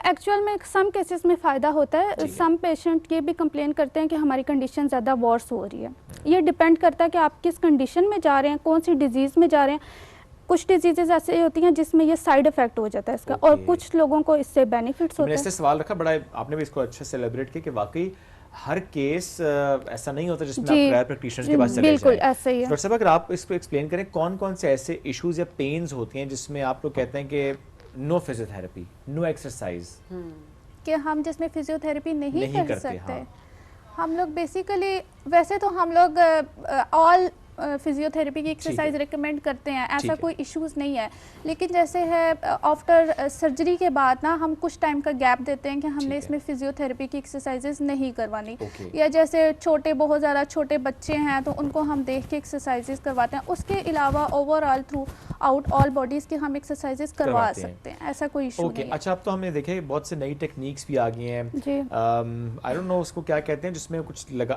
एक्चुअल में सम केसेस में फ़ायदा होता है। सम पेशेंट ये भी कंप्लेन करते हैं कि हमारी कंडीशन ज़्यादा वर्स हो रही है। ये डिपेंड करता है कि आप किस कंडीशन में जा रहे हैं, कौन सी डिजीज़ में जा रहे हैं। कुछ डिजीजेज ऐसे होती हैं जिसमें ये साइड इफेक्ट हो जाता है इसका, और कुछ लोगों को इससे बेनिफिट्स होते हैं। मैंने सवाल रखा, बड़ा आपने भी इसको अच्छे से एलैबोरेट किया कि वाकई हर केस ऐसा नहीं होता जिसमें आप प्रायर प्रैक्टिशनर्स के पास चले जाएं। बिल्कुल ऐसा ही है। डॉक्टर साहब, अगर आप इसको एक्सप्लेन करें, कौन-कौन से ऐसे इश्यूज या पेन्स होती हैं जिसमें आप लोग कहते हैं कि नो फिजियोथेरेपी, नो एक्सरसाइज, कि हम जिसमें फिजियोथेरेपी नहीं कर सकते। हम लोग बेसिकली, वैसे तो हम लोग ऑल फिजियोथेरेपी की एक्सरसाइज रिकमेंड करते हैं, ऐसा कोई इश्यूज नहीं है। लेकिन जैसे है आफ्टर सर्जरी के बाद ना हम कुछ टाइम का गैप देते हैं कि हमने इसमें फिजियोथेरेपी की एक्सरसाइजेज नहीं करवानी, या जैसे बहुत ज़्यादा छोटे बच्चे हैं तो उनको हम देख के एक्सरसाइजेज करवाते हैं। उसके अलावा overall through out all bodies के हम एक्सरसाइजेज करवा सकते हैं, ऐसा कोई इशू नहीं है। अच्छा, अब तो हमने देखे बहुत से नई टेक्निक्स भी आ गई हैं, आई डोंट नो उसको क्या कहते हैं, जिसमें कुछ लगा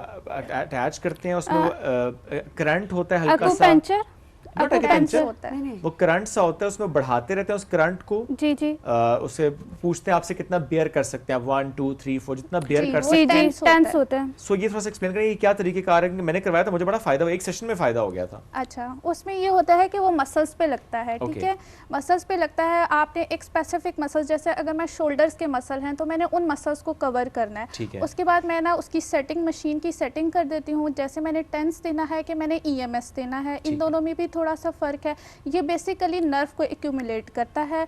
अटैच करते हैं, उसमें करंट होता है हल्का सा। Not acupuncture, होता है। वो करंट सा होता है, उसमें बढ़ाते रहते हैं उस करंट को। जी जी। उसे पूछते हैं आपसे कितना बेयर कर सकते हैं आप, 1 2 3 4 जितना बेयर कर सकते जी हैं। जी, टेंस होता है। सो ये थोड़ा सा एक्सप्लेन करें, ये क्या तरीके कार है? मैंने करवाया था, मुझे बड़ा फायदा हुआ, एक सेशन में फायदा हो गया था। अच्छा, उसमें ये होता है कि वो मसल्स पे लगता है, ठीक है, मसल्स पे लगता है। आपने एक स्पेसिफिक मसल्स, जैसे अगर मैं शोल्डर्स के मसल हैं तो मैंने उन मसल्स को कवर करना है। उसके बाद मैं ना उसकी सेटिंग, मशीन की सेटिंग कर देती हूँ। जैसे मैंने टेंस देना है कि मैंने EMS देना है, इन दोनों में भी थोड़ा सा फ़र्क है। ये बेसिकली नर्व को एक्यूमुलेट करता है,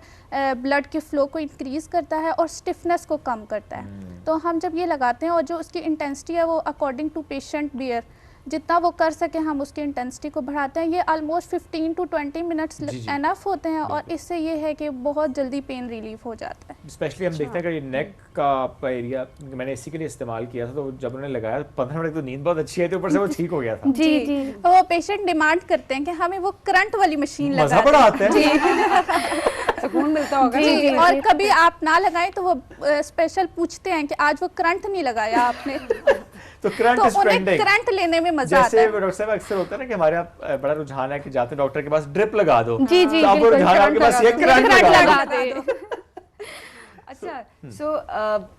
ब्लड के फ्लो को इंक्रीज़ करता है और स्टिफनेस को कम करता है। तो हम जब ये लगाते हैं और जो उसकी इंटेंसिटी है वो अकॉर्डिंग टू पेशेंट बियर, जितना वो कर सके हम उसकी इंटेंसिटी को बढ़ाते हैं। ये ऑलमोस्ट 15 to 20 मिनट्स एनफ होते हैं और इससे ये है कि बहुत जल्दी पेन रिलीफ हो जाता है। स्पेशली हम देखते हैं कि ये नेक का एरिया मैंने इसी के लिए इस्तेमाल किया था, तो जब उन्होंने लगाया 15 मिनट तो नींद बहुत अच्छी आई थी, ऊपर से वो ठीक हो गया था। जी जी, वो पेशेंट डिमांड करते हैं कि हमें वो करंट वाली मशीन लगा मजा बड़ा आता है। सुकून मिलता होगा। जी, और कभी आप ना लगाएं तो वो स्पेशल पूछते हैं कि आज वो करंट नहीं लगाया आपने। तो करंट तो उन्हें करंट लेने में मजा आता है। जैसे डॉक्टर साहब अक्सर होता है ना कि हमारे यहाँ बड़ा रुझान है कि जाते हैं डॉक्टर के पास ड्रिप लगा दो। जी जी, तो आपको रुझान आपके पास ये करंट लगा दो। अच्छा, सो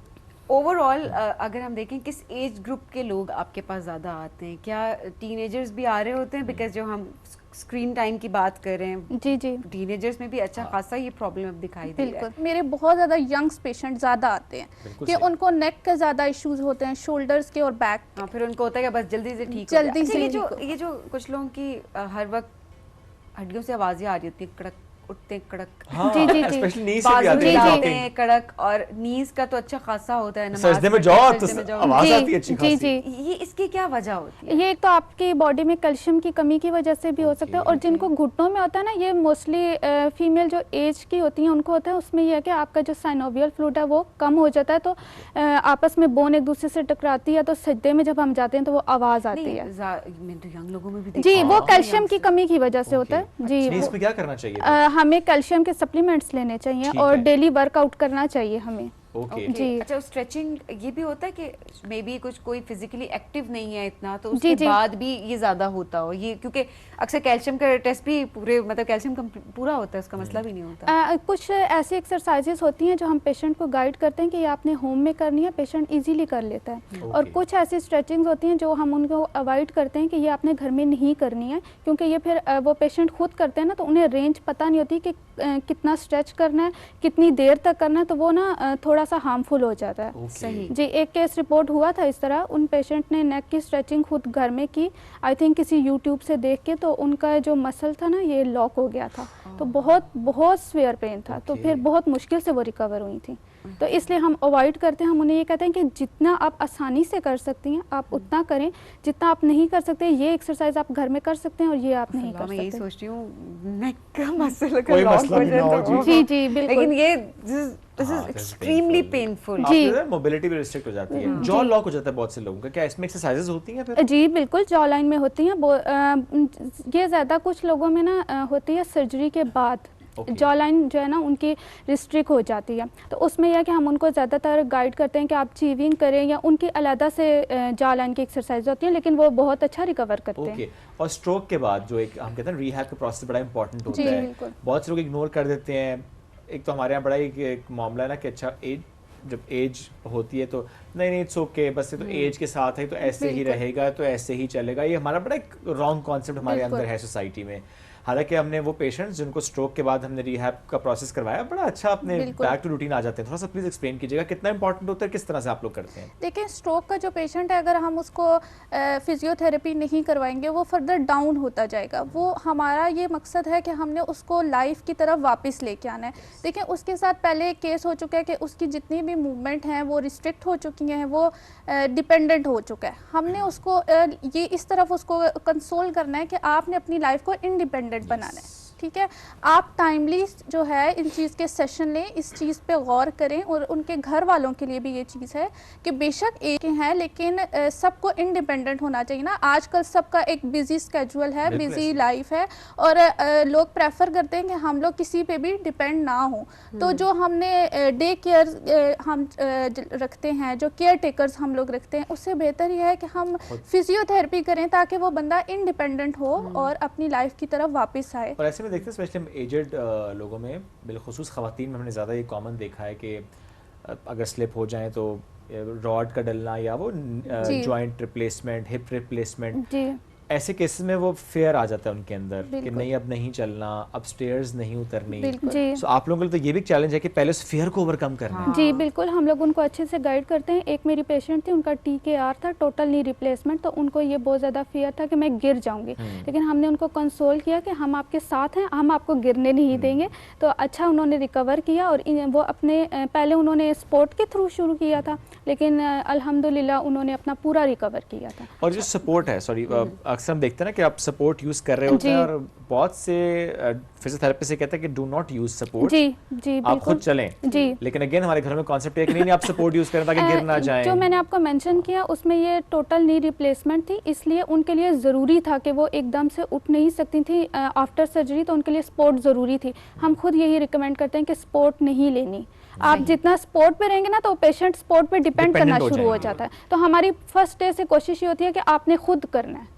ओवरऑल अगर हम देखें किस एज ग्रुप के लोग आपके पास ज़्यादा आते हैं? क्या टीनेजर्स भी आ रहे होते हैं? बिकॉज जो हम स्क्रीन टाइम की बात कर रहे हैं, जी जी, टीनेजर्स में भी अच्छा खासा ये प्रॉब्लम अब दिखाई दे रहा है। मेरे बहुत ज़्यादा यंग्स पेशेंट ज़्यादा आते हैं कि उनको नेक के ज़्यादा इश्यूज होते हैं, शोल्डर्स के और बैक। हाँ, फिर उनको होता है कि बस जल्दी से ठीक हो जल्दी से। ये जो कुछ लोगों की हर वक्त हड्डियों से आवाज़ें आ रही होती है, कड़क उठते कड़क, हाँ, जी जी स्पेशली नीज बाजू से भी आते हैं कड़क, और नीज का तो अच्छा खासा होता है, सजदे में जाओ तो आवाज आती है अच्छी जी खासी। जी, ये इसकी क्या वजह होती है? ये एक तो आपकी बॉडी में कैल्शियम की कमी की वजह से भी हो सकता है, और जिनको घुटनों में होता है ना, ये मोस्टली फीमेल जो एज की होती हैं उनको होता है। उसमें यह है कि आपका जो साइनोवियल फ्लूइड है वो कम हो जाता है, तो आपस में बोन एक दूसरे से टकराती है, तो सजदे में जब हम जाते हैं तो वो आवाज़ आती है। यंग लोगों में भी जी, वो कैल्शियम की कमी की वजह से होता है। जी, इसमें क्या करना चाहिए? हमें कैल्शियम के सप्लीमेंट्स लेने चाहिए और डेली वर्कआउट करना चाहिए हमें। जी। अच्छा, स्ट्रेचिंग ये भी होता है कि मे बी कोई फिजिकली एक्टिव नहीं है इतना, तो उसके बाद भी ये ज्यादा होता हो ये, क्योंकि अक्सर कैल्शियम का टेस्ट भी पूरे मतलब कैल्शियम पूरा होता है, उसका मसला भी नहीं होता। कुछ ऐसी एक्सरसाइजेस होती हैं जो हम पेशेंट को गाइड करते हैं कि ये आपने होम में करनी है, पेशेंट इजीली कर लेता है। और कुछ ऐसी स्ट्रेचिंग्स होती हैं जो हम उनको अवॉइड करते हैं कि ये आपने घर में नहीं करनी है, क्योंकि ये फिर वो पेशेंट खुद करते हैं ना, तो उन्हें रेंज पता नहीं होती कि कितना स्ट्रेच करना है, कितनी देर तक करना है, तो वो ना थोड़ा सा हार्मफुल हो जाता है। सही जी, एक केस रिपोर्ट हुआ था इस तरह, उन पेशेंट ने नेक की स्ट्रेचिंग खुद घर में की, आई थिंक किसी यूट्यूब से देख के, तो उनका जो मसल था ना ये लॉक हो गया था, तो बहुत बहुत स्वेयर पेन था, तो फिर बहुत मुश्किल से वो रिकवर हुई थी। तो इसलिए हम अवॉइड करते हैं, हम उन्हें ये कहते हैं कि जितना आप आसानी से कर सकती हैं आप उतना करें, जितना आप नहीं कर सकते ये एक्सरसाइज आप घर में कर सकते हैं और ये आप नहीं कर सकते। मैं यही सोचती हूँ नेक का मसल कोई मसला नहीं हो। जी जी बिल्कुल, लेकिन ये दिस इज एक्सट्रीमली पेनफुल। जी, मोबिलिटी भी रिस्ट्रिक्ट हो जाती है, जॉ लॉक हो जाता है बहुत से लोगों का, क्या इसमें एक्सरसाइजेस होती हैं फिर? जी बिल्कुल, जॉ लाइन में होती हैं। ये ज़्यादा कुछ लोगों में ना होती है सर्जरी के बाद, जॉ लाइन जो है ना उनकी रिस्ट्रिक्ट हो जाती है, तो उसमें यह कि हम उनको ज़्यादातर गाइड करते हैं कि आप चीविंग करें या उनकी अलग से जॉ लाइन की एक्सरसाइज होती हैं, लेकिन वो बहुत अच्छा रिकवर करते हैं। और स्ट्रोक के बाद जो एक हम कहते हैं रिहैब का प्रोसेस बड़ा इंपॉर्टेंट होता है, बहुत से लोग इग्नोर कर देते हैं। एक तो हमारे यहाँ बड़ा एक मामला है ना कि अच्छा जब एज होती है तो नहीं इट्स ओके, बस ये तो एज के साथ है तो ऐसे ही रहेगा, तो ऐसे ही चलेगा, ये हमारा बड़ा एक रॉन्ग कॉन्सेप्ट हमारे अंदर है सोसाइटी में। हालांकि हमने वो पेशेंट्स जिनको स्ट्रोक के बाद हमने रिहैब का प्रोसेस करवाया, बड़ा अच्छा अपने बैक टू रूटीन आ जाते हैं। थोड़ा सा प्लीज एक्सप्लेन कीजिएगा कितना इंपॉर्टेंट होता है, किस तरह से आप लोग करते हैं? देखिए, स्ट्रोक का जो पेशेंट है अगर हम उसको फिजियोथेरेपी नहीं करवाएंगे वो फर्दर डाउन होता जाएगा। वो हमारा ये मकसद है कि हमने उसको लाइफ की तरफ वापस लेके आना है। देखिए, उसके साथ पहले एक केस हो चुका है कि उसकी जितनी भी मूवमेंट हैं वो रिस्ट्रिक्ट हो चुकी हैं, वो डिपेंडेंट हो चुका है। हमने उसको ये इस तरफ उसको कंसोल करना है कि आपने अपनी लाइफ को इंडिपेंडेंट बनाना है। ठीक है। आप टाइमली जो है इन चीज़ के सेशन लें, इस चीज़ पे गौर करें, और उनके घर वालों के लिए भी ये चीज़ है कि बेशक एक है लेकिन सबको इंडिपेंडेंट होना चाहिए ना। आजकल सबका एक बिजी स्केड्यूल है, बिजी लाइफ है, और लोग प्रेफर करते हैं कि हम लोग किसी पे भी डिपेंड ना हो। तो जो हमने डे केयर हम रखते हैं, जो केयर टेकर्स हम लोग रखते हैं, उससे बेहतर यह है कि हम फिजियोथेरेपी करें ताकि वो बंदा इंडिपेंडेंट हो और अपनी लाइफ की तरफ वापस आए। और ऐसे में देखते हैं स्पेशली हम एजेड लोगों में, बिलखुसूस ख़वातीन में हमने ज़्यादा ये कॉमन देखा है कि अगर स्लिप हो जाए तो रॉड का डलना या वो जॉइंट रिप्लेसमेंट, हिप रिप्लेसमेंट, ऐसे केसेस में वो फेयर आ जाता है उनके अंदर कि नहीं अब नहीं चलना, अब स्टेयर्स नहीं उतरनी। तो आप लोगों के लिए तो ये भी चैलेंज है कि पहले उस फेयर को ओवरकम करना है। जी बिल्कुल, हम लोग उनको अच्छे से गाइड करते हैं। एक मेरी पेशेंट थी, उनका TKR था, टोटल नी रिप्लेसमेंट, तो उनको ये बहुत ज़्यादा फियर था कि मैं गिर जाऊंगी, लेकिन हमने उनको कंसोल किया कि हम आपके साथ हैं, हम आपको गिरने नहीं देंगे। तो अच्छा उन्होंने रिकवर किया, और वो अपने पहले उन्होंने स्पोर्ट के थ्रू शुरू किया था, लेकिन अल्हम्दुलिल्लाह उन्होंने अपना पूरा रिकवर किया था। और जो सपोर्ट है, सॉरी, अक्सर हम देखते हैं ना कि आप सपोर्ट यूज कर रहे होते हैं और बहुत से फिजियोथेरेपिस्ट से कहते हैं कि डू नॉट यूज सपोर्ट, जी आप खुद चलें। लेकिन अगेन हमारे घर में कॉन्सेप्ट है कि नहीं आप सपोर्ट यूज करें ताकि गिर ना जाए। जो मैंने आपको मेंशन किया उसमें ये टोटल नी रिप्लेसमेंट थी, इसलिए उनके लिए ज़रूरी था कि वो एकदम से उठ नहीं सकती थी आफ्टर सर्जरी, तो उनके लिए सपोर्ट ज़रूरी थी। हम खुद यही रिकमेंड करते हैं कि सपोर्ट नहीं लेनी। आप जितना स्पोर्ट पे रहेंगे ना तो पेशेंट स्पोर्ट पे डिपेंड करना शुरू हो जाता है। तो हमारी फर्स्ट डे से कोशिश ये होती है कि आपने खुद करना है।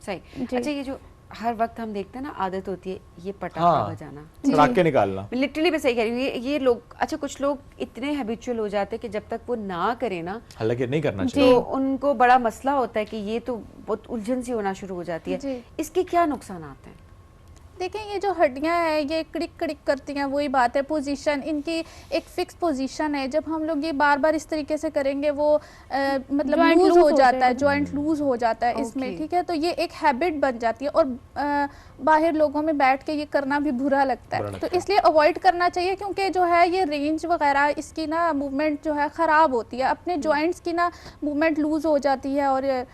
सही। अच्छा, ये जो हर वक्त हम देखते हैं ना, आदत होती है ये पटाखा बजाना, पटाखे निकालना, लिटरली मैं सही कह रही हूँ। ये लोग, अच्छा कुछ लोग इतने हैबिचुअल हो जाते हैं कि जब तक वो ना करें ना, हालांकि नहीं करना चाहिए, तो उनको बड़ा मसला होता है कि ये तो बहुत उलझन सी होना शुरू हो जाती है। इसके क्या नुकसान आते हैं? देखें, ये जो हड्डियां हैं ये कड़िक कड़िक करती हैं, वही बात है। पोजीशन इनकी एक फिक्स पोजीशन है, जब हम लोग ये बार बार इस तरीके से करेंगे वो मतलब लूज हो जाता है, जॉइंट लूज हो जाता है इसमें, ठीक है। तो ये एक हैबिट बन जाती है, और बाहर लोगों में बैठ के ये करना भी बुरा लगता है, तो इसलिए अवॉइड करना चाहिए, क्योंकि जो है ये रेंज वगैरह इसकी ना मूवमेंट जो है ख़राब होती है, अपने जॉइंट्स की ना मूवमेंट लूज हो जाती है, और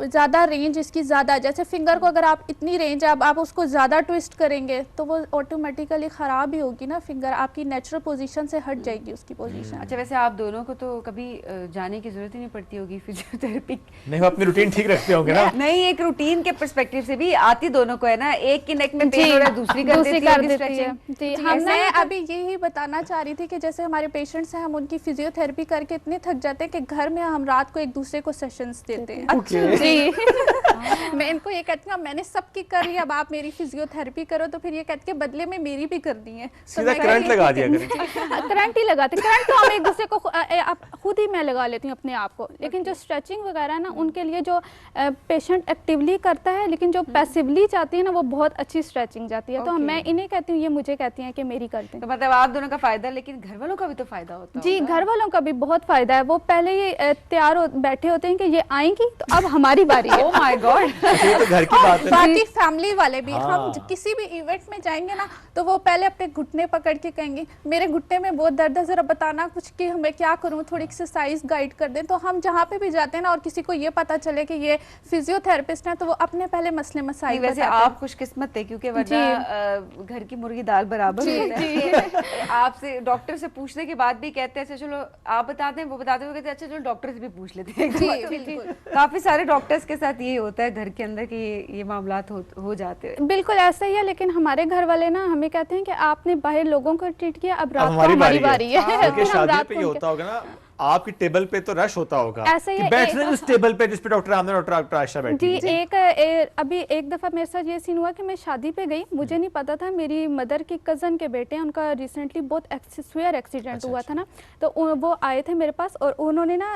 ज़्यादा रेंज इसकी ज़्यादा, जैसे फिंगर को अगर आप इतनी रेंज आप उसको ज़्यादा ट्विस्ट करेंगे तो वो ऑटोमेटिकली ख़राब ही होगी ना, फिंगर आपकी नेचुरल पोजीशन से हट जाएगी उसकी पोजीशन। अच्छा, वैसे आप दोनों को तो कभी जाने की ज़रूरत ही नहीं पड़ती होगी फिजियोथेरेपी? नहीं, वो अपनी रूटीन ठीक रखते होंगे ना। नहीं, एक रूटीन के पर्सपेक्टिव से भी आती दोनों को है ना, एक की नेक में पेन हो रहा है, दूसरी कर देती है। हमने अभी यही बताना चाह रही थी कि जैसे हमारे पेशेंट्स हैं, हम उनकी फिजियोथेरेपी करके इतने थक जाते हैं कि घर में हम रात को एक दूसरे को सेशंस देते हैं। मैं इनको ये कहती हूँ मैंने सबकी कर ली, अब आप मेरी फिजियोथेरेपी करो, तो फिर ये कहते हैं बदले में मेरी भी करनी है। सीधा करंट लगा दिया करें। करंट ही लगाते, करंट तो हम एक दूसरे को खुद ही मैं लगा लेती हूँ अपने आप को, लेकिन जो स्ट्रेचिंग वगैरह है ना, उनके लिए जो पेशेंट एक्टिवली करता है, लेकिन जो पैसिवली जाती है ना, वो बहुत अच्छी स्ट्रेचिंग जाती है। तो मैं इन्हें कहती हूँ, ये मुझे कहती हैं कि मेरी करते हैं। तो मतलब आप दोनों का फायदा, लेकिन घर वालों का भी तो फायदा होता है। जी, घर वालों का भी बहुत फायदा है। वो पहले ही तैयार बैठे होते हैं कि ये आएंगी तो अब हमारी बारी है। ओह माय गॉड, ये तो घर की बात है। बाकी फैमिली वाले भी, हम किसी भी इवेंट में जाएंगे ना, तो वो पहले अपने घुटने पकड़ के कहेंगे मेरे घुटने में बहुत दर्द है, जरा बताना कुछ कि हमें क्या करूं, थोड़ी एक्सरसाइज गाइड कर दें। तो हम जहाँ पे भी जाते हैं ना, और किसी को ये पता चले कि ये फिजियोथेरेपिस्ट है, तो वो अपने पहले मसले मसाइल। वैसे आप खुशकिस्मत थे, क्योंकि वरना घर की मुर्गी दाल बराबर होता है। आपसे डॉक्टर से पूछने के बाद भी कहते हैं अच्छा चलो आप बता दें, वो बताते हैं, अच्छा चलो डॉक्टर से भी पूछ लेते हैं। काफी सारे डॉक्टर्स के साथ ये होता है घर के अंदर कि ये मामलात हो जाते हैं। बिल्कुल ऐसा ही है, लेकिन हमारे घर वाले ना हमें कहते हैं कि आपने बाहर लोगों को ट्रीट किया, अब रात को हमारी बारी है। क्योंकि शादी पे ये होता होगा ना, आपकी टेबल पे तो रश होता होगा कि बैठ रहे हैं उस टेबल पे जिस पे डॉक्टर आमना डॉक्टर आयशा बैठी जी। अभी एक दफा मेरे साथ ये सीन हुआ कि मैं शादी पे गई, मुझे नहीं पता था, मेरी मदर की कज़न के बेटे हैं, उनका रिसेंटली बहुत सीवियर एक्सीडेंट हुआ था ना, तो वो आए थे मेरे पास, और उन्होंने ना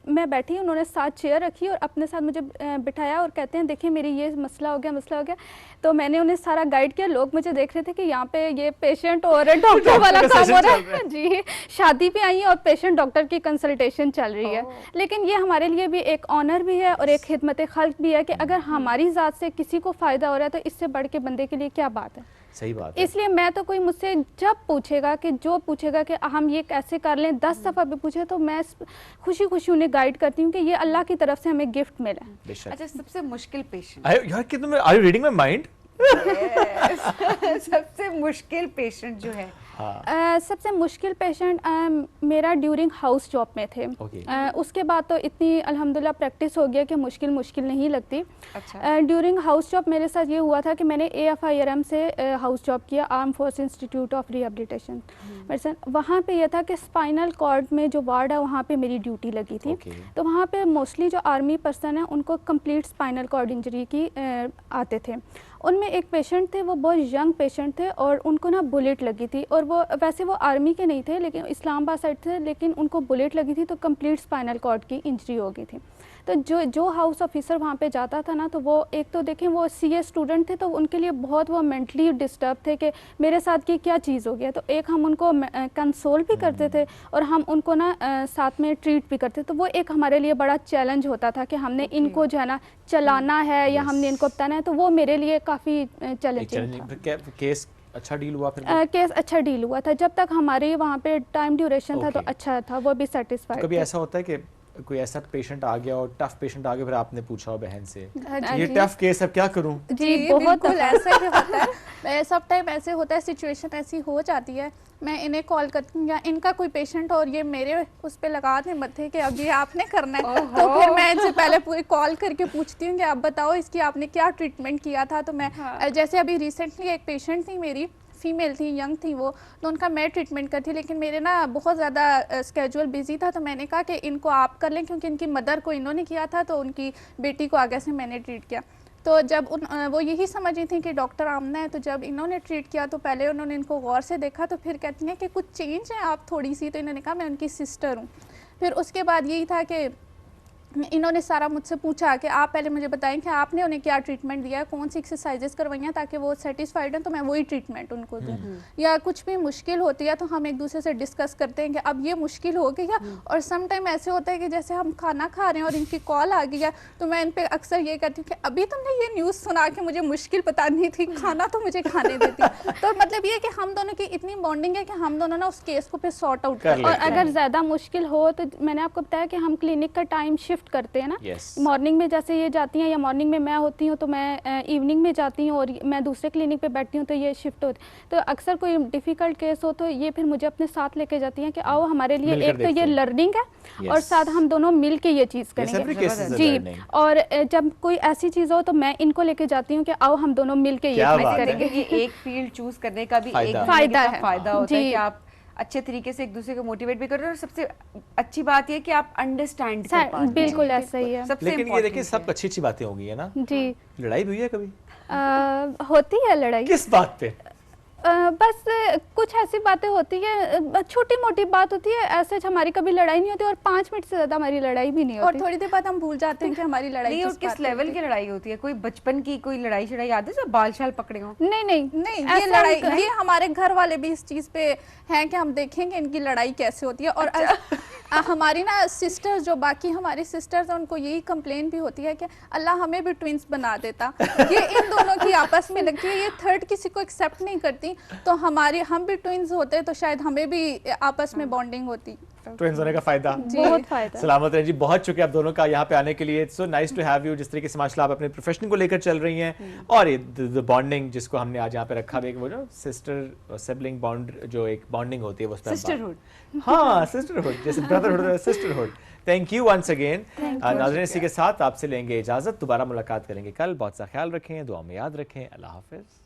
मैं बैठी, उन्होंने 7 चेयर रखी और अपने साथ मुझे बिठाया और कहते हैं देखिए मेरी ये मसला हो गया। तो मैंने उन्हें सारा गाइड किया। लोग मुझे देख रहे थे कि यहाँ पे ये पेशेंट और डॉक्टर वाला काम हो रहा है। जी, शादी पे आई है और पेशेंट डॉक्टर की कंसल्टेशन चल रही है। लेकिन ये हमारे लिए भी एक ऑनर भी है और एक खिदमत खल्क भी है कि अगर हमारी ज़ात से किसी को फ़ायदा हो रहा है तो इससे बढ़ के बंदे के लिए क्या बात है। सही बात है। इसलिए मैं तो कोई मुझसे जब पूछेगा कि जो पूछेगा कि हम ये कैसे कर लें, 10 दफ़ा भी पूछे तो मैं खुशी खुशी उन्हें गाइड करती हूँ कि ये अल्लाह की तरफ से हमें गिफ्ट मिला है। अच्छा, सबसे मुश्किल पेशेंट यार कितने, are you reading my mind? सबसे मुश्किल पेशेंट जो है सबसे मुश्किल पेशेंट मेरा ड्यूरिंग हाउस जॉब में थे। उसके बाद तो इतनी अल्हम्दुलिल्लाह प्रैक्टिस हो गया कि मुश्किल नहीं लगती। ड्यूरिंग हाउस जॉब मेरे साथ ये हुआ था कि मैंने AFIRM से हाउस जॉब किया, arm force institute of rehabilitation medicine. वहाँ पे ये था कि स्पाइनल कॉर्ड में जो वार्ड है वहाँ पे मेरी ड्यूटी लगी थी। तो वहाँ पे मोस्टली जो आर्मी पर्सन है उनको कंप्लीट स्पाइनल कॉर्ड इंजरी की आते थे। उनमें एक पेशेंट थे, वो बहुत यंग पेशेंट थे और उनको ना बुलेट लगी थी, और वो वैसे वो आर्मी के नहीं थे लेकिन इस्लामाबाद साइड थे, लेकिन उनको बुलेट लगी थी तो कंप्लीट स्पाइनल कॉर्ड की इंजरी हो गई थी। तो जो हाउस ऑफिसर वहाँ पे जाता था ना, तो वो एक तो देखें वो CA स्टूडेंट थे, तो उनके लिए बहुत वो मेंटली डिस्टर्ब थे कि मेरे साथ की क्या चीज़ हो गया। तो एक हम उनको कंसोल भी करते थे और हम उनको ना साथ में ट्रीट भी करते। तो वो एक हमारे लिए बड़ा चैलेंज होता था कि हमने इनको जो है ना चलाना है या हमने इनको बताना है। तो वो मेरे लिए काफ़ी चैलेंजिंग था। केस अच्छा डील हुआ फिर? केस अच्छा डील हुआ था, जब तक हमारे वहाँ पे टाइम ड्यूरेशन था तो अच्छा था, वो भी सेटिस्फाइड। कभी ऐसा होता है कि कोई ऐसा पेशेंट आ गया और टफ पेशेंट आ गया, फिर आपने पूछा हो बहन से ये टफ केस अब क्या करूं? जी बहुत ऐसा भी होता है। सब टाइम ऐसे होता है, सिचुएशन ऐसी हो जाती है, मैं इन्हें कॉल करती हूँ या इनका कोई पेशेंट और ये मेरे उस पर लगा दें मत्थे कि अब ये आपने करना है। तो फिर मैं इनसे पहले पूरी कॉल करके पूछती हूँ कि आप बताओ इसकी आपने क्या ट्रीटमेंट किया था। तो मैं जैसे अभी रिसेंटली एक पेशेंट थी मेरी, फीमेल थी, यंग थी वो, तो उनका मैं ट्रीटमेंट करती थी, लेकिन मेरे ना बहुत ज़्यादा स्केड्यूल बिजी था। तो मैंने कहा कि इनको आप कर लें, क्योंकि इनकी मदर को इन्होंने किया था तो उनकी बेटी को आगे से मैंने ट्रीट किया। तो जब वो यही समझ रही थी कि डॉक्टर आमना है, तो जब इन्होंने ट्रीट किया तो पहले उन्होंने इनको गौर से देखा, तो फिर कहती हैं कि कुछ चेंज है आप थोड़ी सी। तो इन्होंने कहा मैं उनकी सिस्टर हूँ। फिर उसके बाद यही था कि इन्होंने सारा मुझसे पूछा कि आप पहले मुझे बताएं कि आपने उन्हें क्या ट्रीटमेंट दिया है, कौन सी एक्सरसाइजेस करवाई हैं ताकि वो सेटिस्फाइड हैं, तो मैं वही ट्रीटमेंट उनको दूँ। या कुछ भी मुश्किल होती है तो हम एक दूसरे से डिस्कस करते हैं कि अब ये मुश्किल हो गई है। और सम टाइम ऐसे होता है कि जैसे हम खाना खा रहे हैं और इनकी कॉल आ गई है, तो मैं इन पर अक्सर ये कहती हूँ कि अभी तुमने ये न्यूज़ सुना के मुझे मुश्किल बतानी थी, खाना तो मुझे खाने देती। तो मतलब ये कि हम दोनों की इतनी बॉन्डिंग है कि हम दोनों ना उस केस को फिर सॉर्ट आउट कर लेते हैं। और अगर ज़्यादा मुश्किल हो तो मैंने आपको बताया कि हम क्लिनिक का टाइम शिफ्ट करते हैं ना। मॉर्निंग में जैसे ये जाती हैं या मॉर्निंग में मैं होती हूँ, तो मैं इवनिंग में जाती हूँ और मैं दूसरे क्लिनिक पे बैठती हूँ, तो ये शिफ्ट होती। तो अक्सर कोई डिफ़िकल्ट केस हो तो ये फिर मुझे अपने साथ लेके जाती हैं कि आओ हमारे लिए एक तो ये लर्निंग है और साथ हम दोनों मिल के ये चीज़ करेंगे। जी, और जब कोई ऐसी चीज़ हो तो मैं इनको लेके जाती हूँ कि आओ हम दोनों मिल के ये चीज़ करेंगे। एक फील्ड चूज करने का भी एक फायदा होता है कि आप अच्छे तरीके से एक दूसरे को मोटिवेट भी कर रहे हो, और सबसे अच्छी बात ये कि आप अंडरस्टैंड कर पा रहे हैं। बिल्कुल ऐसा ही है। लेकिन ये देखिए सब अच्छी बातें होंगी है ना जी। लड़ाई भी हुई है कभी? होती है लड़ाई। किस बात पे? बस कुछ ऐसी बातें होती है, छोटी मोटी बात होती है, ऐसे हमारी कभी लड़ाई नहीं होती और 5 मिनट से ज़्यादा हमारी लड़ाई भी नहीं होती। और थोड़ी देर बाद हम भूल जाते हैं कि हमारी लड़ाई और किस लेवल की लड़ाई होती है। कोई बचपन की कोई लड़ाई शड़ाई याद है, सब बाल शाल पकड़े हो? नहीं ये लड़ाई, ये हमारे घर वाले भी इस चीज़ पे हैं कि हम देखेंगे इनकी लड़ाई कैसे होती है। और हमारी ना सिस्टर्स, जो बाकी हमारी सिस्टर्स हैं, उनको यही कंप्लेन भी होती है कि अल्लाह हमें भी ट्विंस बना देता। ये इन दोनों की आपस में लगती है, ये थर्ड किसी को एक्सेप्ट नहीं करती। तो हम भी ट्विंस होते तो शायद हमें भी आपस में बॉन्डिंग होती। ट्विंस होने का फायदा बहुत फायदा। सलामत रहे जी, बहुत शुक्रिया आप दोनों का यहाँ पे आने के लिए। It's so nice to have you. जिस तरीके से माशाल्लाह आप अपने प्रोफेशन को लेकर चल रही हैं और ये द बॉन्डिंग जिसको हमने आज यहाँ पे रखा है, वो जो सिस्टर सिबलिंग बॉन्ड जो एक बॉन्डिंग होती है वो सिस्टरहुड। हाँ सिस्टरहुड, जैसे brotherhood sisterhood. Thank you once again. नाज़रीन इसी के साथ आपसे लेंगे इजाजत, दोबारा मुलाकात करेंगे कल। बहुत सा ख्याल रखें, दुआ में याद रखें। अल्लाह हाफिज।